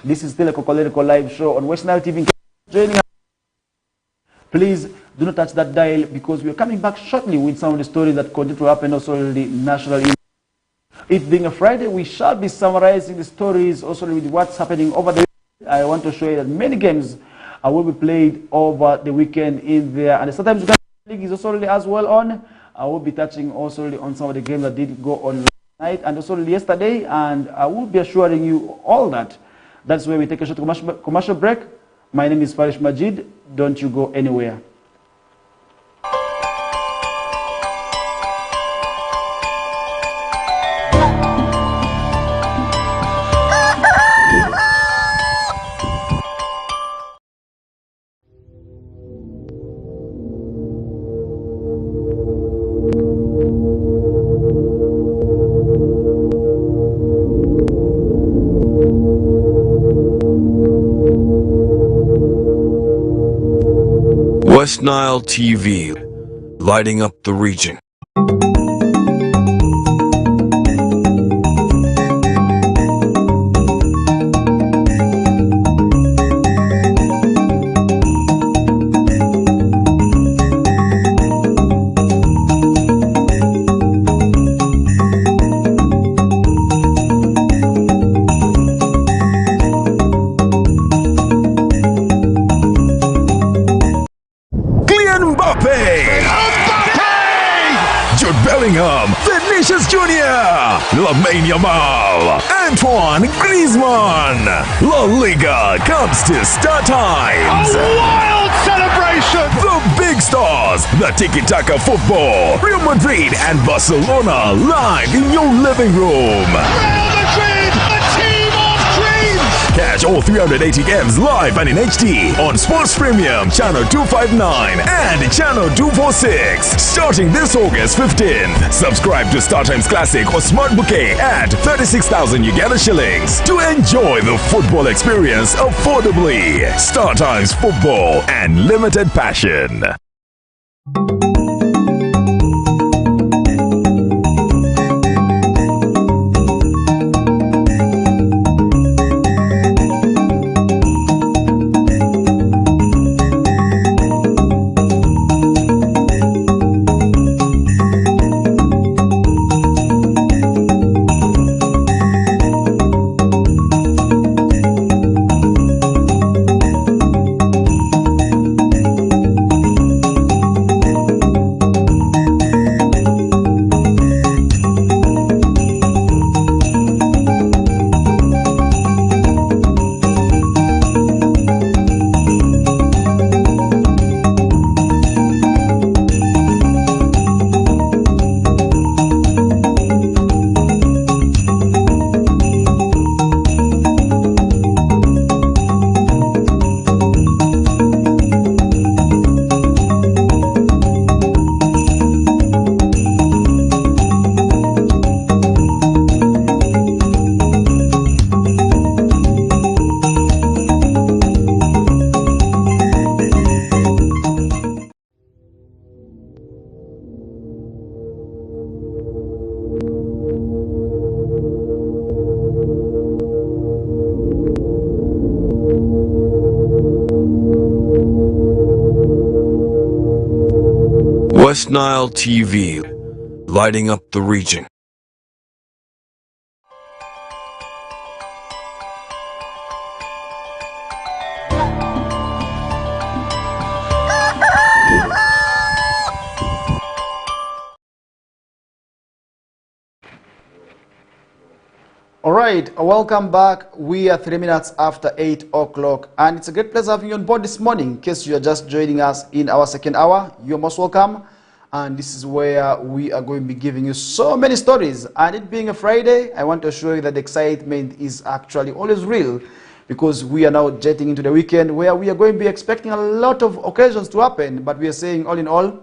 This is still a KOKOLIRIKO live show on West Nile TV. Joining us, please do not touch that dial, because we are coming back shortly with some of the stories that continue to happen also in the national. It being a Friday, we shall be summarizing the stories also with what's happening over the weekend. I want to show you that many games will be played over the weekend in there, and sometimes the league is also as well on. I will be touching also on some of the games that did go on last night and also yesterday, and I will be assuring you all that. That's where we take a short commercial break. My name is Farish Majid. Don't you go anywhere. West Nile TV, lighting up the region. Vinicius Jr., Lamine Yamal, Antoine Griezmann. La Liga comes to Star Times. A wild celebration! The big stars, the tiki-taka football, Real Madrid and Barcelona live in your living room. Real Madrid, a team of dreams! Catch all 380 games live and in HD on Sports Premium Channel 259 and Channel 246 starting this August 15th. Subscribe to StarTimes Classic or Smart Bouquet at 36,000 Uganda shillings to enjoy the football experience affordably. StarTimes Football and limited passion. West Nile TV, lighting up the region. All right, welcome back. We are 3 minutes after 8 o'clock, and it's a great pleasure having you on board this morning. In case you are just joining us in our second hour, you're most welcome. And this is where we are going to be giving you so many stories. And it being a Friday, I want to assure you that the excitement is actually always real, because we are now jetting into the weekend where we are going to be expecting a lot of occasions to happen. But we are saying, all in all,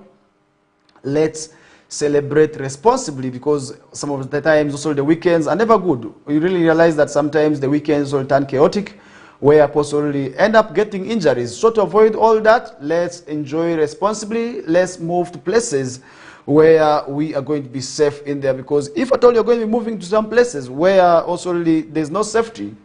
let's celebrate responsibly, because some of the times also the weekends are never good. We really realize that sometimes the weekends will turn chaotic, where possibly end up getting injuries. So to avoid all that, let's enjoy responsibly. Let's move to places where we are going to be safe in there, because if at all you're going to be moving to some places where also really there's no safety,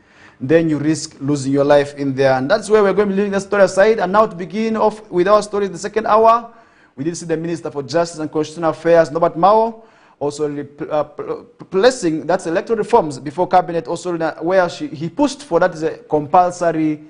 then you risk losing your life in there. And that's where we're going to be leaving the story aside. And now to begin off with our story in the second hour, we did see the Minister for Justice and Constitutional Affairs, Norbert Mao, also placing, that's electoral reforms before cabinet, also where he pushed for, that is a compulsory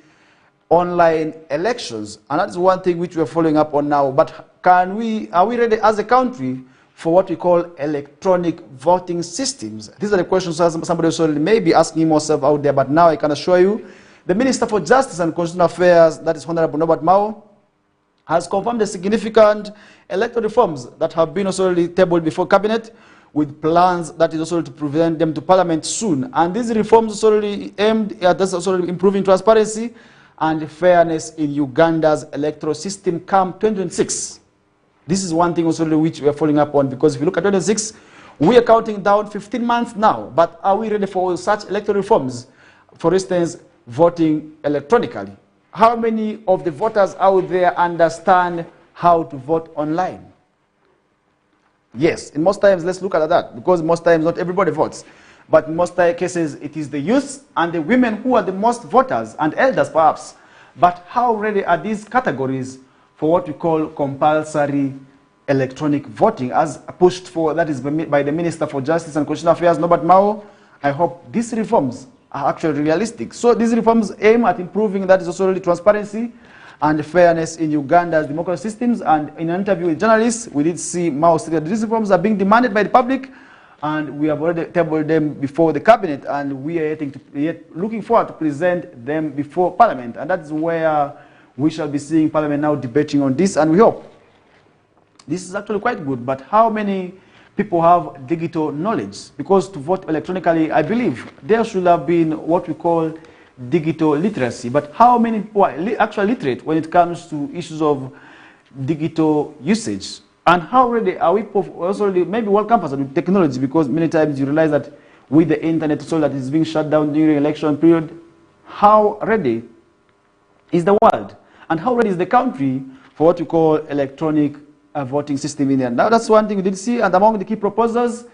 online elections. And that is one thing which we're following up on now. But are we ready as a country for what we call electronic voting systems? These are the questions somebody also may be asking himself out there. But now I can assure you, the Minister for Justice and Constitutional Affairs, that is Honorable Norbert Mao, has confirmed the significant electoral reforms that have been also tabled before cabinet, with plans that is also to present them to parliament soon. And these reforms are already aimed at improving transparency and fairness in Uganda's electoral system come 2026. This is one thing also which we are following up on, because if you look at 2026, we are counting down 15 months now. But are we ready for such electoral reforms? For instance, voting electronically. How many of the voters out there understand how to vote online? Yes, in most times, let's look at that, because most times not everybody votes. But in most cases, it is the youth and the women who are the most voters, and elders perhaps. But how ready are these categories for what we call compulsory electronic voting, as pushed for, that is by the Minister for Justice and Constitutional Affairs, Norbert Mao? I hope these reforms are actually realistic. So these reforms aim at improving, that is also really transparency and fairness in Uganda's democratic systems. And in an interview with journalists, we did see Mao say that these reforms are being demanded by the public, and we have already tabled them before the cabinet, and we are looking forward to present them before parliament. And that is where we shall be seeing parliament now debating on this, and we hope this is actually quite good. But how many people have digital knowledge? Because to vote electronically, I believe there should have been what we call digital literacy. But how many people are actually literate when it comes to issues of digital usage? And how ready are we also maybe World Campus with technology? Because many times you realize that with the internet also that is being shut down during election period, how ready is the world? And how ready is the country for what we call electronic voting system in there? Now that's one thing we did see, and among the key proposals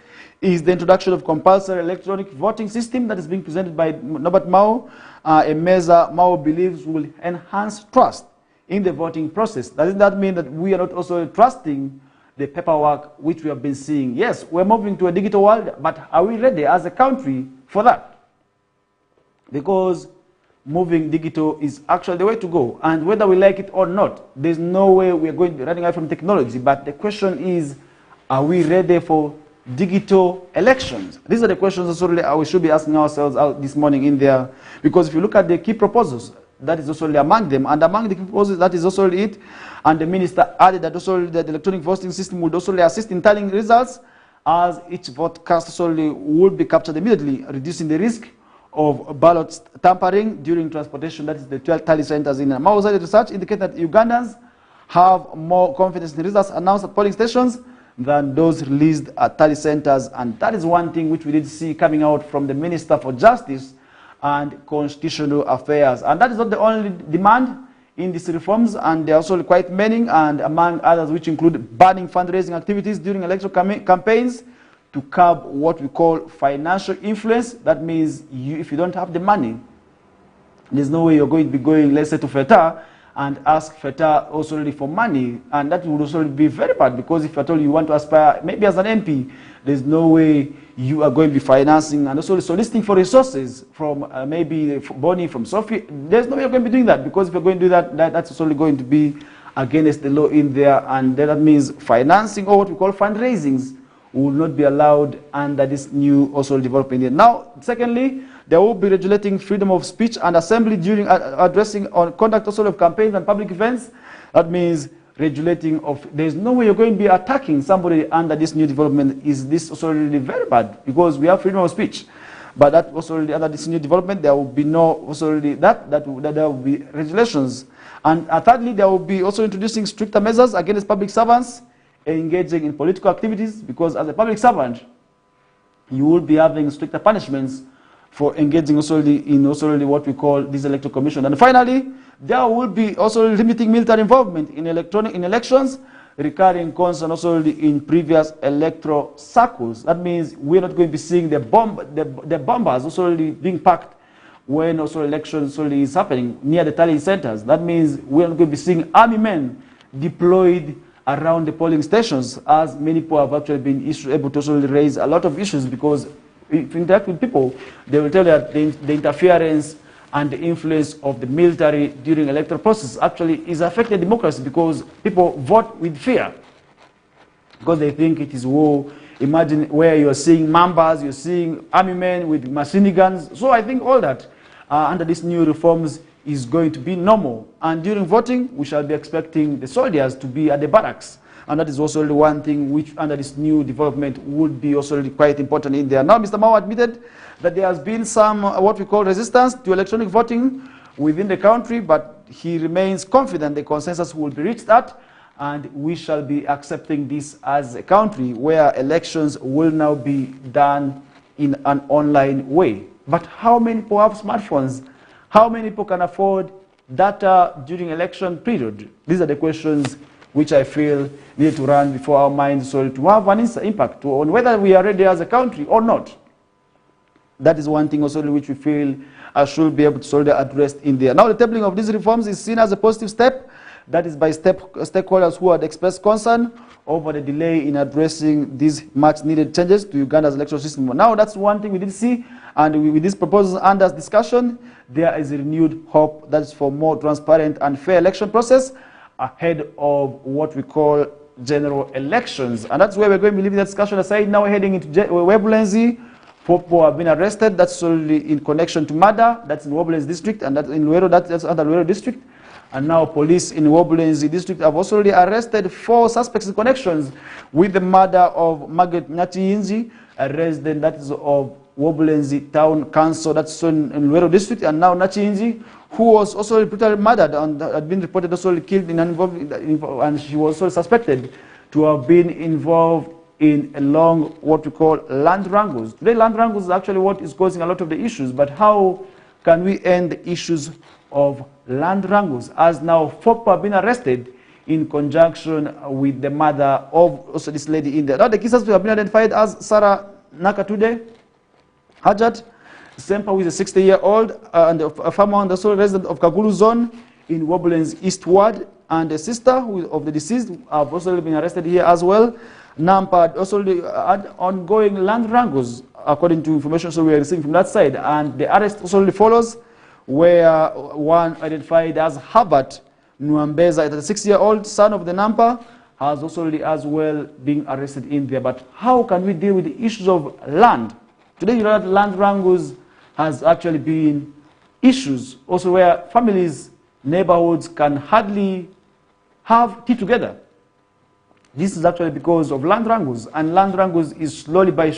is the introduction of compulsory electronic voting system that is being presented by Norbert Mao, a measure Mao believes will enhance trust in the voting process. Doesn't that mean that we are not also trusting the paperwork which we have been seeing? Yes, we're moving to a digital world, but are we ready as a country for that? Because moving digital is actually the way to go. And whether we like it or not, there's no way we are going to be running away from technology. But the question is, are we ready for digital elections? These are the questions that we should be asking ourselves out this morning in there. Because if you look at the key proposals, that is also among them. And among the key proposals, that is also it. And the minister added that also the electronic voting system would also assist in tallying results, as each vote cast also would be captured immediately, reducing the risk of ballot tampering during transportation. That is the 12 tally centers in Mao's research indicate that Ugandans have more confidence in the results announced at polling stations than those released at tally centers. And that is one thing which we did see coming out from the Minister for Justice and Constitutional Affairs. And that is not the only demand in these reforms, and there are also quite many, and among others which include banning fundraising activities during electoral campaigns, to curb what we call financial influence. That means if you don't have the money, there's no way you're going to be going, let's say, to FETA and ask FETA also for money, and that would also be very bad, because if at all you want to aspire, maybe as an MP, there's no way you are going to be financing and also soliciting for resources from maybe Bonnie, from Sophie. There's no way you're going to be doing that, because if you're going to do that, that's also going to be against the law in there, and that means financing, or what we call fundraisings, will not be allowed under this new also development here. Now, secondly, there will be regulating freedom of speech and assembly during addressing on conduct also of campaigns and public events. That means regulating of, there's no way you're going to be attacking somebody under this new development. Is this also really very bad? Because we have freedom of speech. But that also really, under this new development, there will be no also really that there will be regulations. And thirdly, there will be also introducing stricter measures against public servants engaging in political activities, because as a public servant, you will be having stricter punishments for engaging also in also what we call this electoral commission. And finally, there will be also limiting military involvement in elections, recurring concern also in previous electoral circles. That means we're not going to be seeing the bombers also being packed when also elections is happening near the tallying centers. That means we're not going to be seeing army men deployed around the polling stations, as many people have actually been able to also raise a lot of issues, because if you interact with people, they will tell you that the interference and the influence of the military during electoral process actually is affecting democracy, because people vote with fear, because they think it is war. Imagine where you're seeing Mambas, you're seeing army men with machine guns. So I think all that under these new reforms is going to be normal. And during voting, we shall be expecting the soldiers to be at the barracks. And that is also the one thing which under this new development would be also quite important in there. Now, Mr. Mao admitted that there has been some what we call resistance to electronic voting within the country, but he remains confident the consensus will be reached at, and we shall be accepting this as a country where elections will now be done in an online way. But how many people have smartphones? How many people can afford data during election period? These are the questions which I feel need to run before our minds, so to have an impact on whether we are ready as a country or not. That is one thing also which we feel should be able to address in there. Now, the tabling of these reforms is seen as a positive step. That is by stakeholders who had expressed concern over the delay in addressing these much-needed changes to Uganda's electoral system. Now, that's one thing we did see, and with these proposals under discussion, there is a renewed hope that is for more transparent and fair election process ahead of what we call general elections. And that's where we're going to be leaving that discussion aside. Now we're heading into Webulenzi. 4 people have been arrested. That's solely in connection to murder. That's in Webulenzi district, and that's in Luero, that's under Luero district. And now police in Webulenzi district have also already arrested 4 suspects in connections with the murder of Margaret Nyachiyinzi, a resident that is of Webulenzi Town Council, that's in Luero district, and now Nyachiyinzi, who was also brutally murdered and had been reported also killed and she was also suspected to have been involved in a long, what we call land wrangles. Today, land wrangles is actually what is causing a lot of the issues, but how can we end the issues of land wrangles, as now 4 people have been arrested in conjunction with the mother of also this lady in there. Now, the cases have been identified as Sarah Nakatude Hajat Sempa, who is a 60-year-old and a farmer and also resident of Kagulu zone in Webulenzi Eastward, and a sister of the deceased have also been arrested here as well. Nampa also had ongoing land wrangles, according to information so we are receiving from that side, and the arrest also follows where one identified as Herbert Nwambeza, a 6-year-old son of the Nampa, has also as well been arrested in there. But how can we deal with the issues of land? Today, you know that land wrangles has actually been issues also where families, neighborhoods can hardly have tea together. This is actually because of land wrangles, and land wrangles is slowly but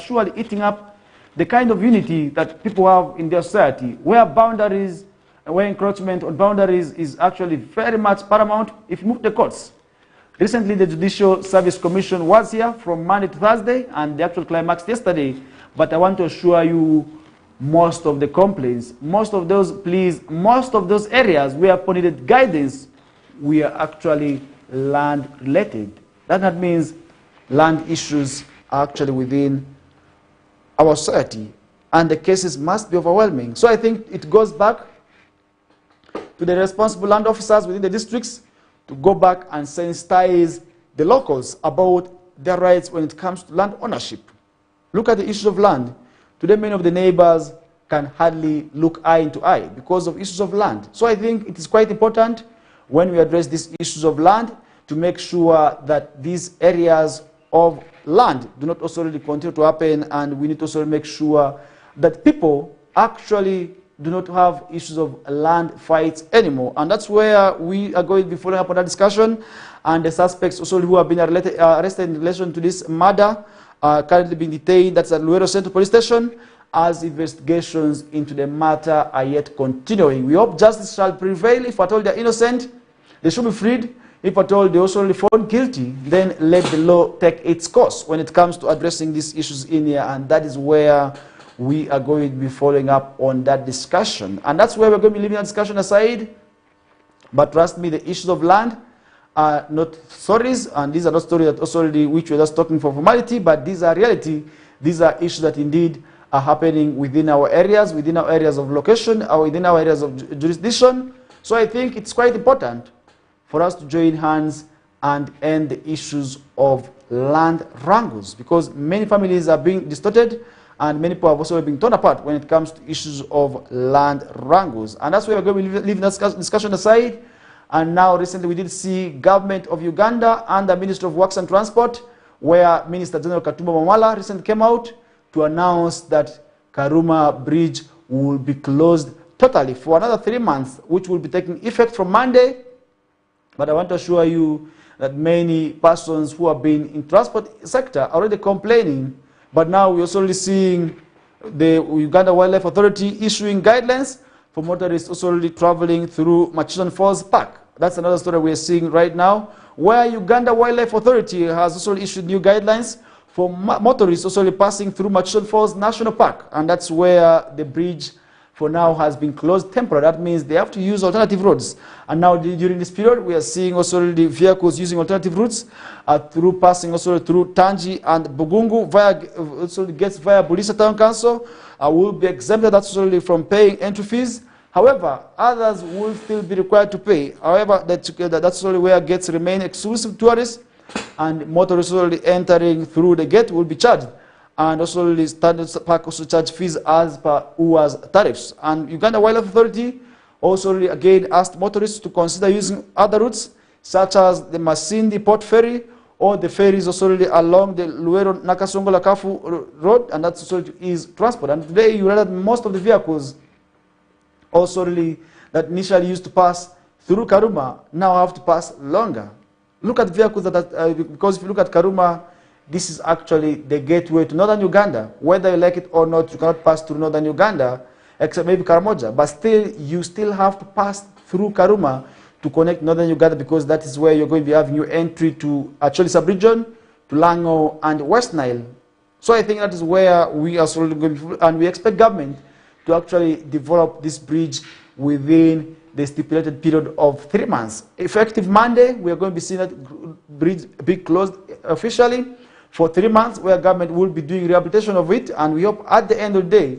surely eating up the kind of unity that people have in their society, where boundaries, where encroachment on boundaries is actually very much paramount. If you move the courts, recently the Judicial Service Commission was here from Monday to Thursday, and the actual climax yesterday. But I want to assure you, most of the complaints, most of those pleas, most of those areas where upon needed guidance, we are actually land related. That means land issues are actually within our society, and the cases must be overwhelming. So I think it goes back to the responsible land officers within the districts to go back and sensitize the locals about their rights when it comes to land ownership. Look at the issues of land. Today, many of the neighbors can hardly look eye into eye because of issues of land. So I think it is quite important when we address these issues of land to make sure that these areas of land do not also really continue to happen, and we need to also make sure that people actually do not have issues of land fights anymore. And that's where we are going to be following up on that discussion. And the suspects also who have been arrested in relation to this murder are currently being detained. That's at Luero Central Police Station, as investigations into the matter are yet continuing. We hope justice shall prevail. If at all they are innocent, they should be freed. If at all they also found guilty, then let the law take its course when it comes to addressing these issues in here. And that is where we are going to be following up on that discussion. And that's where we're going to be leaving that discussion aside. But trust me, the issues of land are not stories, and these are not stories that also which we're just talking for formality, but these are reality. These are issues that indeed are happening within our areas of location, or within our areas of jurisdiction. So I think it's quite important for us to join hands and end the issues of land wrangles, because many families are being distorted and many people have also been torn apart when it comes to issues of land wrangles. And that's where we're going to be leaving that discussion aside. And now recently we did see government of Uganda and the Ministry of Works and Transport, where Minister General Katumba Wamala recently came out to announce that Karuma Bridge will be closed totally for another 3 months, which will be taking effect from Monday. But I want to assure you that many persons who have been in transport sector are already complaining. But now we're also seeing the Uganda Wildlife Authority issuing guidelines for motorists also already traveling through Murchison Falls Park. That's another story we're seeing right now, where Uganda Wildlife Authority has also issued new guidelines for motorists also passing through Murchison Falls National Park. And that's where the bridge for now has been closed temporarily. That means they have to use alternative roads. And now during this period, we are seeing also the vehicles using alternative routes through passing also through Tangi and Bugungu, also gets via Bulisa Town Council, will be exempted also from paying entry fees. However, others will still be required to pay. However, that's only where gates remain exclusive to tourists, and motorists already entering through the gate will be charged. And also the standard park also charge fees as per UA's tariffs. And Uganda Wildlife Authority also again asked motorists to consider using other routes, such as the Masindi Port Ferry, or the ferries also along the Luero Nakasongo Lakafu Road, and that's also is transport. And today you realize that most of the vehicles also that initially used to pass through Karuma now have to pass longer. Look at vehicles that because if you look at Karuma, this is actually the gateway to northern Uganda. Whether you like it or not, you cannot pass through northern Uganda, except maybe Karamoja. But still, you still have to pass through Karuma to connect northern Uganda, because that is where you're going to be having your entry to actually sub-region, to Lango and West Nile. So I think that is where we are slowly going to, and we expect government to actually develop this bridge within the stipulated period of 3 months. Effective Monday, we are going to be seeing that bridge be closed officially for 3 months, where government will be doing rehabilitation of it. And we hope at the end of the day,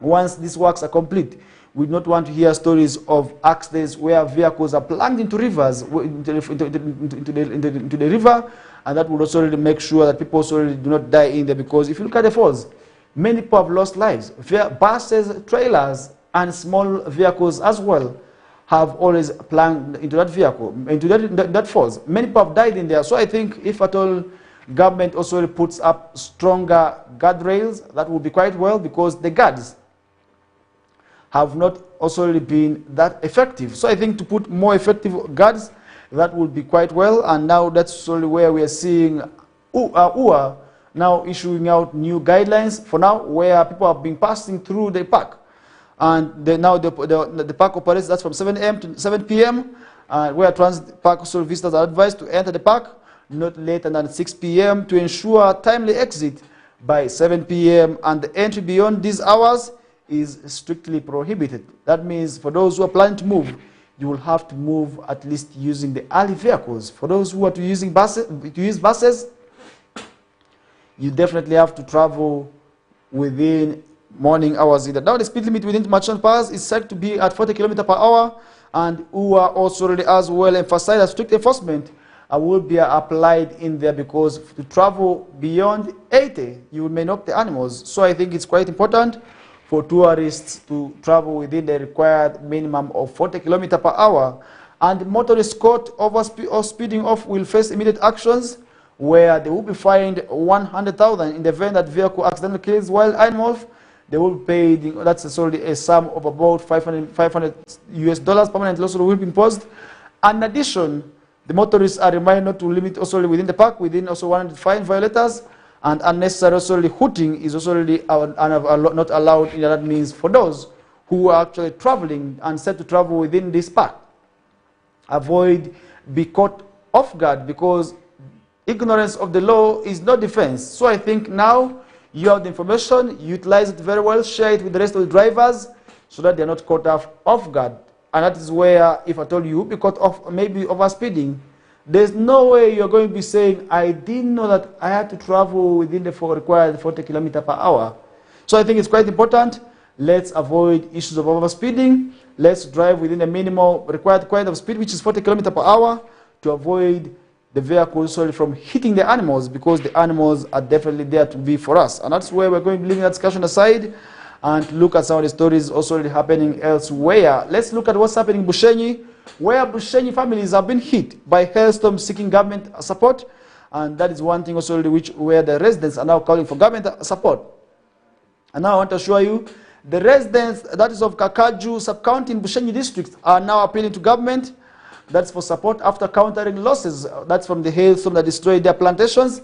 once these works are complete, we do not want to hear stories of accidents where vehicles are plunged into rivers, into the river, and that would also really make sure that people also really do not die in there. Because if you look at the falls, many people have lost lives. Buses, trailers, and small vehicles as well have always plunged into that vehicle, into that falls. Many people have died in there. So I think if at all government also puts up stronger guardrails, that will be quite well, because the guards have not also been that effective. So I think to put more effective guards, that would be quite well. And now that's only where we are seeing UA now issuing out new guidelines for now, where people have been passing through the park. And now the park operates, that's from 7 a.m. to 7 p.m. Where park also visitors are advised to enter the park not later than 6 p.m. to ensure timely exit by 7 p.m. and the entry beyond these hours is strictly prohibited. That means for those who are planning to move, you will have to move at least using the early vehicles. For those who are to use buses, you definitely have to travel within morning hours either. Now the speed limit within merchant powers is said to be at 40 km per hour, and UA also already as well emphasized that strict enforcement will be applied in there, because to travel beyond 80, you may knock the animals. So I think it's quite important for tourists to travel within the required minimum of 40 km per hour. And motorists caught or speeding off will face immediate actions, where they will be fined 100,000 in the event that vehicle accidentally kills wild animals. They will be paid, that's already a sum of about 500 US dollars. Permanent loss will be imposed. And in addition, the motorists are reminded not to limit also within the park, within also 100 fine violators, and unnecessary also hooting is also already not allowed. That means for those who are actually traveling and set to travel within this park, avoid be caught off guard, because ignorance of the law is no defense. So I think now you have the information, utilize it very well, share it with the rest of the drivers so that they're not caught off guard. And that is where, if I told you, be caught off, maybe over speeding, there's no way you're going to be saying, I didn't know that I had to travel within the required 40 km per hour. So I think it's quite important. Let's avoid issues of overspeeding. Let's drive within the minimal required quantity of speed, which is 40 km per hour, to avoid the vehicles from hitting the animals, because the animals are definitely there to be for us. And that's where we're going to be leaving that discussion aside and look at some of the stories also already happening elsewhere. Let's look at what's happening in Bushenyi, where Bushenyi families have been hit by hailstorms seeking government support. And that is one thing also where the residents are now calling for government support. And now I want to show you the residents, that is of Kakaju sub-county in Bushenyi district, are now appealing to government. That's for support after countering losses. That's from the hailstorm that destroyed their plantations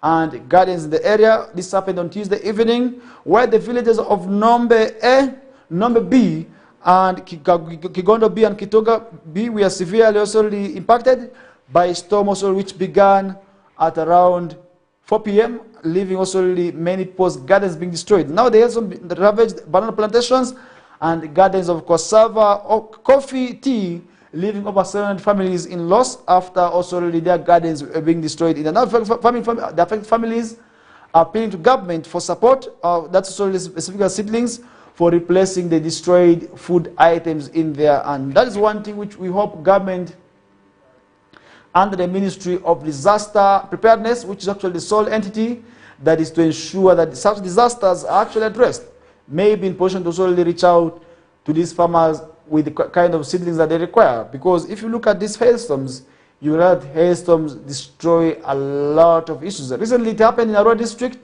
and gardens in the area. This happened on Tuesday evening, where the villages of Nombe A, Nombe B, and Kigondo B and Kitoga B were severely also impacted by a storm also which began at around 4 p.m., leaving also many post gardens being destroyed. Now they also ravaged banana plantations and gardens of cassava, coffee, tea, leaving over 700 families in loss after also their gardens were being destroyed. In the affected families are appealing to government for support. That's also specific seedlings for replacing the destroyed food items in there. And that is one thing which we hope government, under the Ministry of Disaster Preparedness, which is actually the sole entity that is to ensure that such disasters are actually addressed, may be in position to also reach out to these farmers with the kind of seedlings that they require. Because if you look at these hailstorms, you know that hailstorms destroy a lot of issues. Recently it happened in Arua district,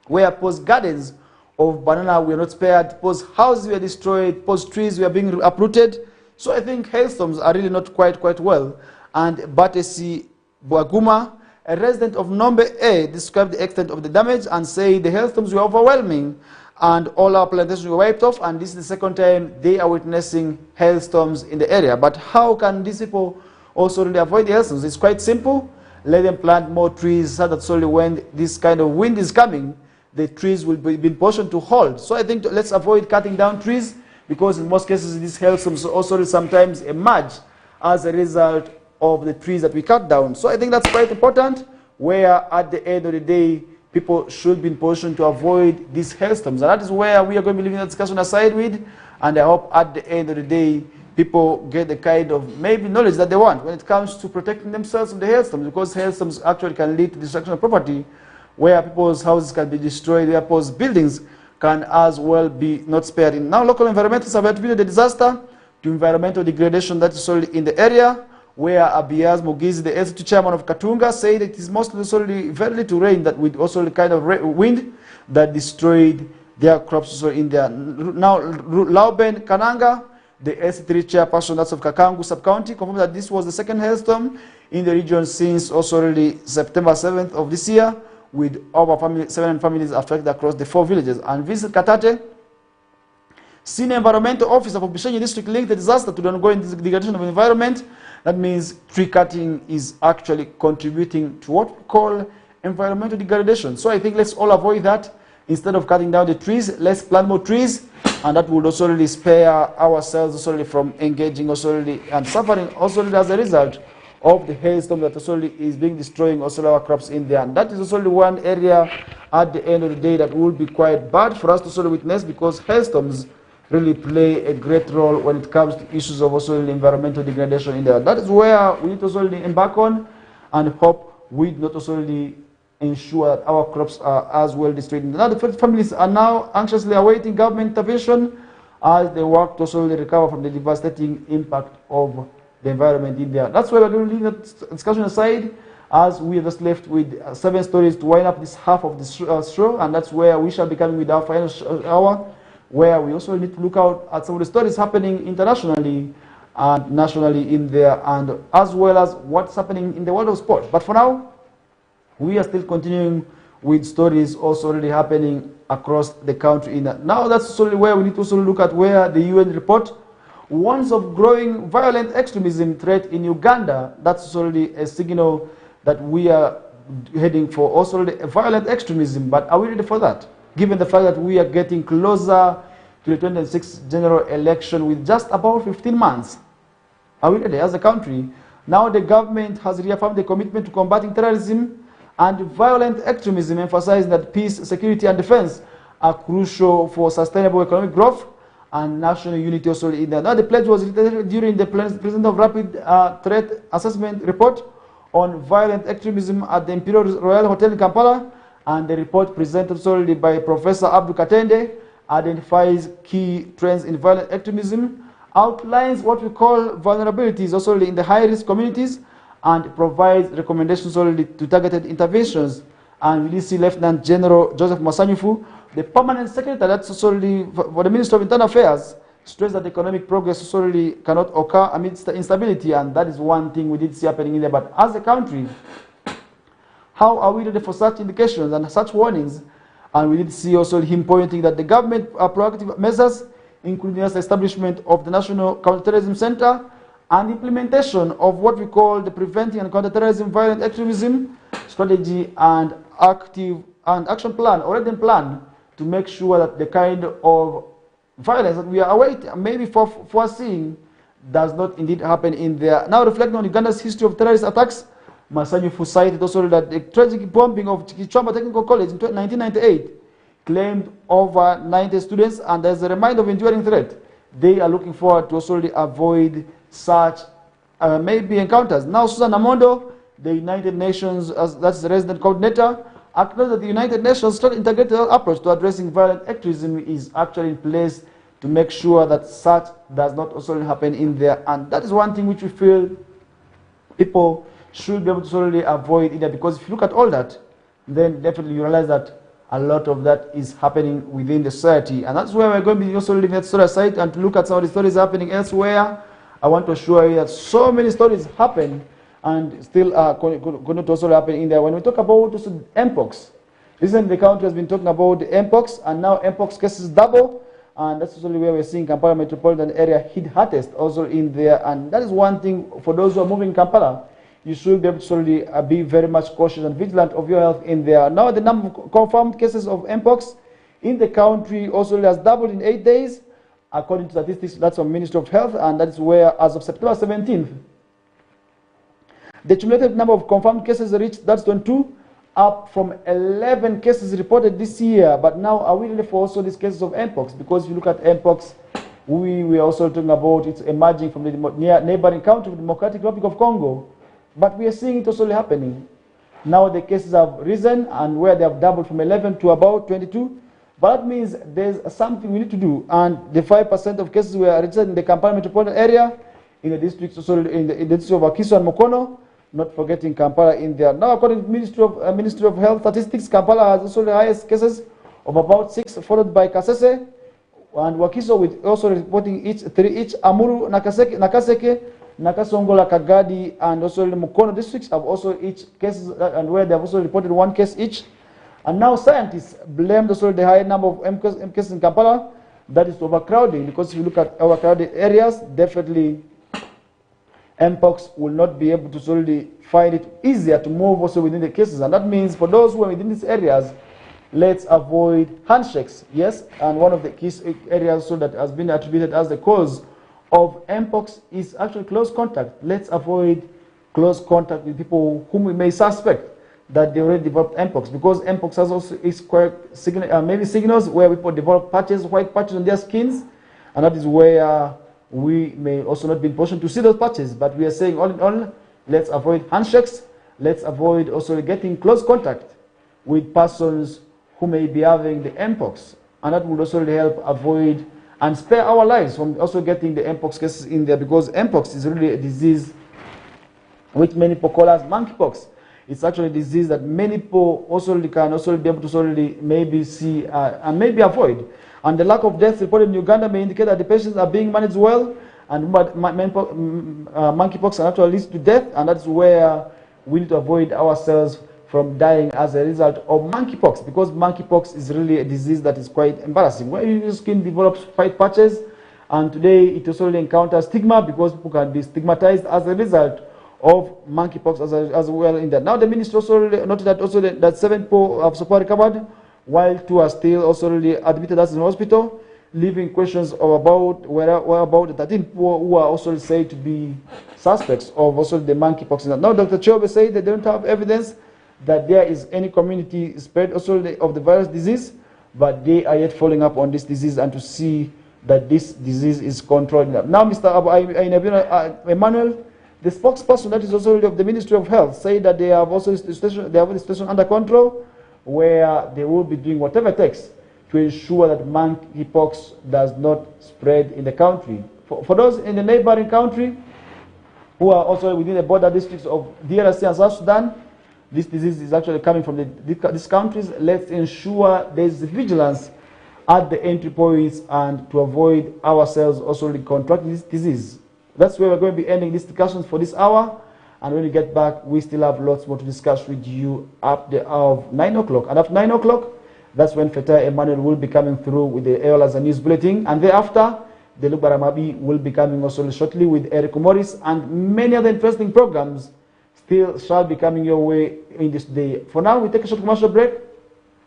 where post gardens of banana were not spared, post houses were destroyed, post trees were being uprooted. So I think hailstorms are really not quite well. And Batesi Boaguma, a resident of Nombe A, described the extent of the damage and said the hailstorms were overwhelming and all our plantations were wiped off, and this is the second time they are witnessing hailstorms in the area. But how can these people also really avoid the hailstorms? It's quite simple. Let them plant more trees so that solely when this kind of wind is coming, the trees will be in position to hold. So I think let's avoid cutting down trees, because in most cases these hailstorms also sometimes emerge as a result of the trees that we cut down. So I think that's quite important, where at the end of the day, people should be in position to avoid these hailstorms. And that is where we are going to be leaving the discussion aside with. And I hope at the end of the day, people get the kind of maybe knowledge that they want when it comes to protecting themselves from the hailstorms, because hailstorms actually can lead to destruction of property, where people's houses can be destroyed, where people's buildings can as well be not spared. In now, local environmentalists have attributed the disaster to environmental degradation that is already in the area, where Abiaz Mugizi, the LCT chairman of Katunga, said it is mostly very little rain that with also the kind of wind that destroyed their crops also in there. Now, Lauben Kananga, the LC3 chairperson that's of Kakangu sub-county, confirmed that this was the second hailstorm in the region since also already September 7th of this year, with over 700 families affected across the 4 villages. And Vincent Katate, senior environmental officer for Bushenyi district, linked the disaster to the ongoing degradation of the environment. That means tree cutting is actually contributing to what we call environmental degradation. So I think let's all avoid that. Instead of cutting down the trees, let's plant more trees, and that would also really spare ourselves also really from engaging also really and suffering also really as a result of the hailstorm that also is being destroying also our crops in there. And that is also one area at the end of the day that will be quite bad for us to sort of witness, because hailstorms really play a great role when it comes to issues of also environmental degradation in there. That is where we need to also embark on and hope we not also ensure that our crops are as well destroyed. Now the families are now anxiously awaiting government intervention as they work to also recover from the devastating impact of the environment in there. That's why we're going to leave that discussion aside, as we are just left with 7 stories to wind up this half of the show, and that's where we shall be coming with our final hour, where we also need to look out at some of the stories happening internationally and nationally in there, and as well as what's happening in the world of sport. But for now, we are still continuing with stories also already happening across the country. Now that's also where we need to also look at where the UN report warns of growing violent extremism threat in Uganda. That's already a signal that we are heading for also a violent extremism. But are we ready for that? Given the fact that we are getting closer to the 2026 general election with just about 15 months. Are we ready as a country? Now the government has reaffirmed the commitment to combating terrorism and violent extremism, emphasizing that peace, security, and defense are crucial for sustainable economic growth and national unity also in there. Now the pledge was reiterated during the President of Rapid Threat Assessment Report on violent extremism at the Imperial Royal Hotel in Kampala, and the report presented solely by Professor Abdul Katende identifies key trends in violent extremism, outlines what we call vulnerabilities also in the high-risk communities, and provides recommendations solely to targeted interventions. And we see Lieutenant General Joseph Masanyufu, the permanent secretary that's solely for the Ministry of Internal Affairs, stressed that economic progress solely cannot occur amidst the instability, and that is one thing we did see happening in there. But as a country, how are we ready for such indications and such warnings? And we did see also him pointing that the government proactive measures, including the establishment of the National Counterterrorism Center and implementation of what we call the Preventing and Counterterrorism Violent Extremism Strategy and Action Plan, already in plan, to make sure that the kind of violence that we are awaiting, maybe foreseeing, does not indeed happen in there. Now reflecting on Uganda's history of terrorist attacks, Masanyufu cited also that the tragic bombing of Kichwamba Technical College in 1998 claimed over 90 students, and as a reminder of enduring threat, they are looking forward to also avoid such maybe encounters. Now Susan Amondo, the United Nations, that's the resident coordinator, acknowledged that the United Nations integrated approach to addressing violent extremism is actually in place to make sure that such does not also happen in there. And that is one thing which we feel people should be able to solely avoid in there, because if you look at all that, then definitely you realize that a lot of that is happening within the society. And that's where we're going to be also leaving that story aside and to look at some of the stories happening elsewhere. I want to assure you that so many stories happen and still are going to also happen in there. When we talk about also Mpox, recently the country has been talking about the Mpox, and now Mpox cases double, and that's also where we're seeing Kampala metropolitan area hit hardest also in there. And that is one thing for those who are moving in Kampala. You should be able to solely be very much cautious and vigilant of your health in there. Now the number of confirmed cases of Mpox in the country also has doubled in 8 days, according to statistics that's from Ministry of Health, and that is where as of September 17th, the cumulative number of confirmed cases reached, that's 22, up from 11 cases reported this year. But now are we ready for also these cases of Mpox? Because if you look at Mpox, we were also talking about it's emerging from the neighboring country of the Democratic Republic of Congo. But we are seeing it also happening. Now the cases have risen, and where they have doubled from 11 to about 22. But that means there's something we need to do. And the 5% of cases were registered in the Kampala metropolitan area, in the districts also in the districts of Akiso and Mukono, not forgetting Kampala in there. Now according to the Ministry of Health Statistics, Kampala has also the highest cases of about 6, followed by Kasese and Wakiso, with also reporting 3 each. Amuru, Nakaseke, Nakasongola, Kagadi, and also the Mukono districts have also each cases, and where they have also reported 1 case each. And now scientists blame also the high number of M cases in Kampala, that is overcrowding, because if you look at overcrowded areas, definitely Mpox will not be able to solely find it easier to move also within the cases. And that means for those who are within these areas, let's avoid handshakes. Yes, and one of the key areas so that has been attributed as the cause of Mpox is actually close contact. Let's avoid close contact with people whom we may suspect that they already developed mpox, because mpox has also maybe signals where people develop patches, white patches on their skins, and that is where we may also not be in position to see those patches. But we are saying, all in all, let's avoid handshakes. Let's avoid also getting close contact with persons who may be having the mpox, and that would also help avoid and spare our lives from also getting the mpox cases in there, because mpox is really a disease which many people call as monkeypox. It's actually a disease that many people also can also be able to maybe see and maybe avoid. And the lack of deaths reported in Uganda may indicate that the patients are being managed well, and monkeypox can actually lead to death, and that's where we need to avoid ourselves from dying as a result of monkeypox, because monkeypox is really a disease that is quite embarrassing. Where your skin develops white patches, and today it also encounters stigma because people can be stigmatized as a result of monkeypox as well in that. Now the ministry also noted that that 7 people have so far recovered, while 2 are still also admitted as in hospital, leaving questions about where about the 13 people who are also said to be suspects of also the monkeypox. Now Dr. Chobe said they don't have evidence that there is any community spread also of the virus disease, but they are yet following up on this disease and to see that this disease is controlled. Now Mr. Emmanuel, the spokesperson that is also of the Ministry of Health, say that they have also the situation under control, where they will be doing whatever it takes to ensure that monkeypox does not spread in the country. For those in the neighboring country who are also within the border districts of DRC and South Sudan, this disease is actually coming from these countries. Let's ensure there is vigilance at the entry points and to avoid ourselves also contracting this disease. That's where we're going to be ending these discussions for this hour. And when we get back, we still have lots more to discuss with you up the hour of 9 o'clock. And after 9 o'clock, that's when Feta Emmanuel will be coming through with the AOL News Bulletin. And thereafter, the Luke Baramabi will be coming also shortly with Eric Morris, and many other interesting programs still shall be coming your way in this day. For now, we take a short commercial break.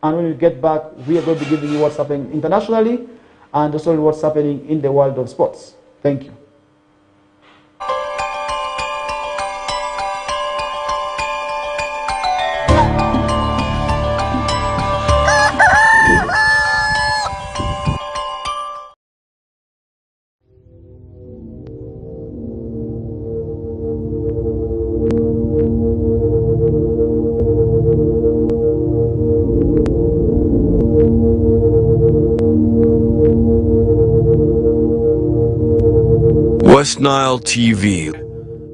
And when we get back, we are going to be giving you what's happening internationally and also what's happening in the world of sports. Thank you. West Nile TV,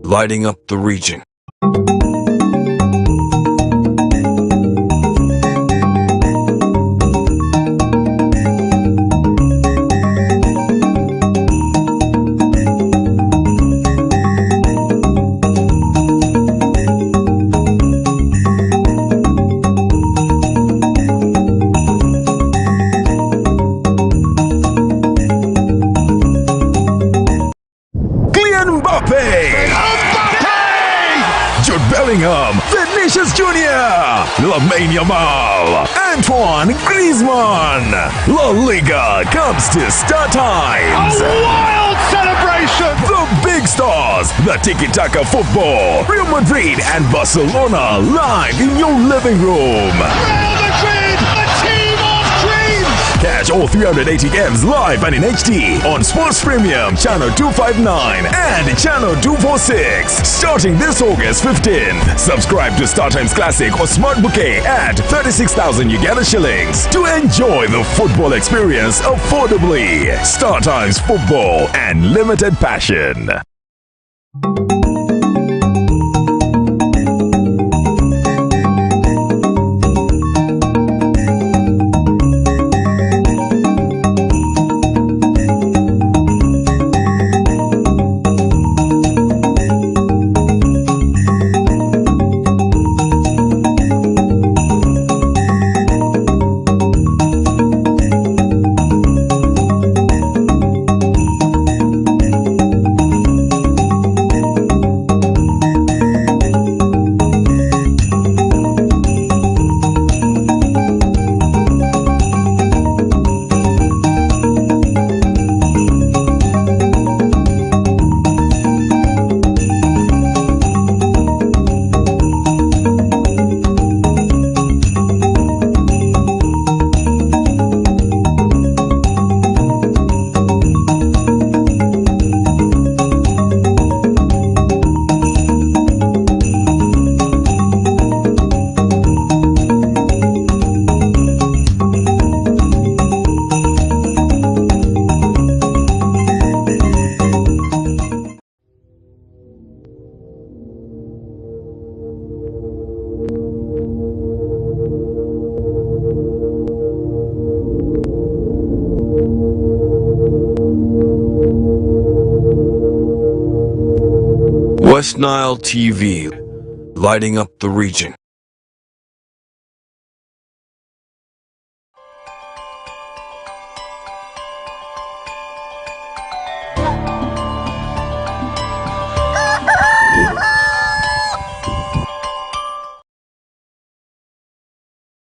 lighting up the region. Vinicius Jr., Lamine Yamal, Antoine Griezmann. La Liga comes to Star Times. A wild celebration! The big stars, the tiki-taka football, Real Madrid and Barcelona live in your living room. Real Madrid, a team of dreams! Catch all 380 games live and in HD on Sports Premium Channel 259 and Channel 246 starting this August 15th. Subscribe to StarTimes Classic or Smart Bouquet at 36,000 Uganda shillings to enjoy the football experience affordably. StarTimes Football and Limited Passion. West Nile TV, lighting up the region.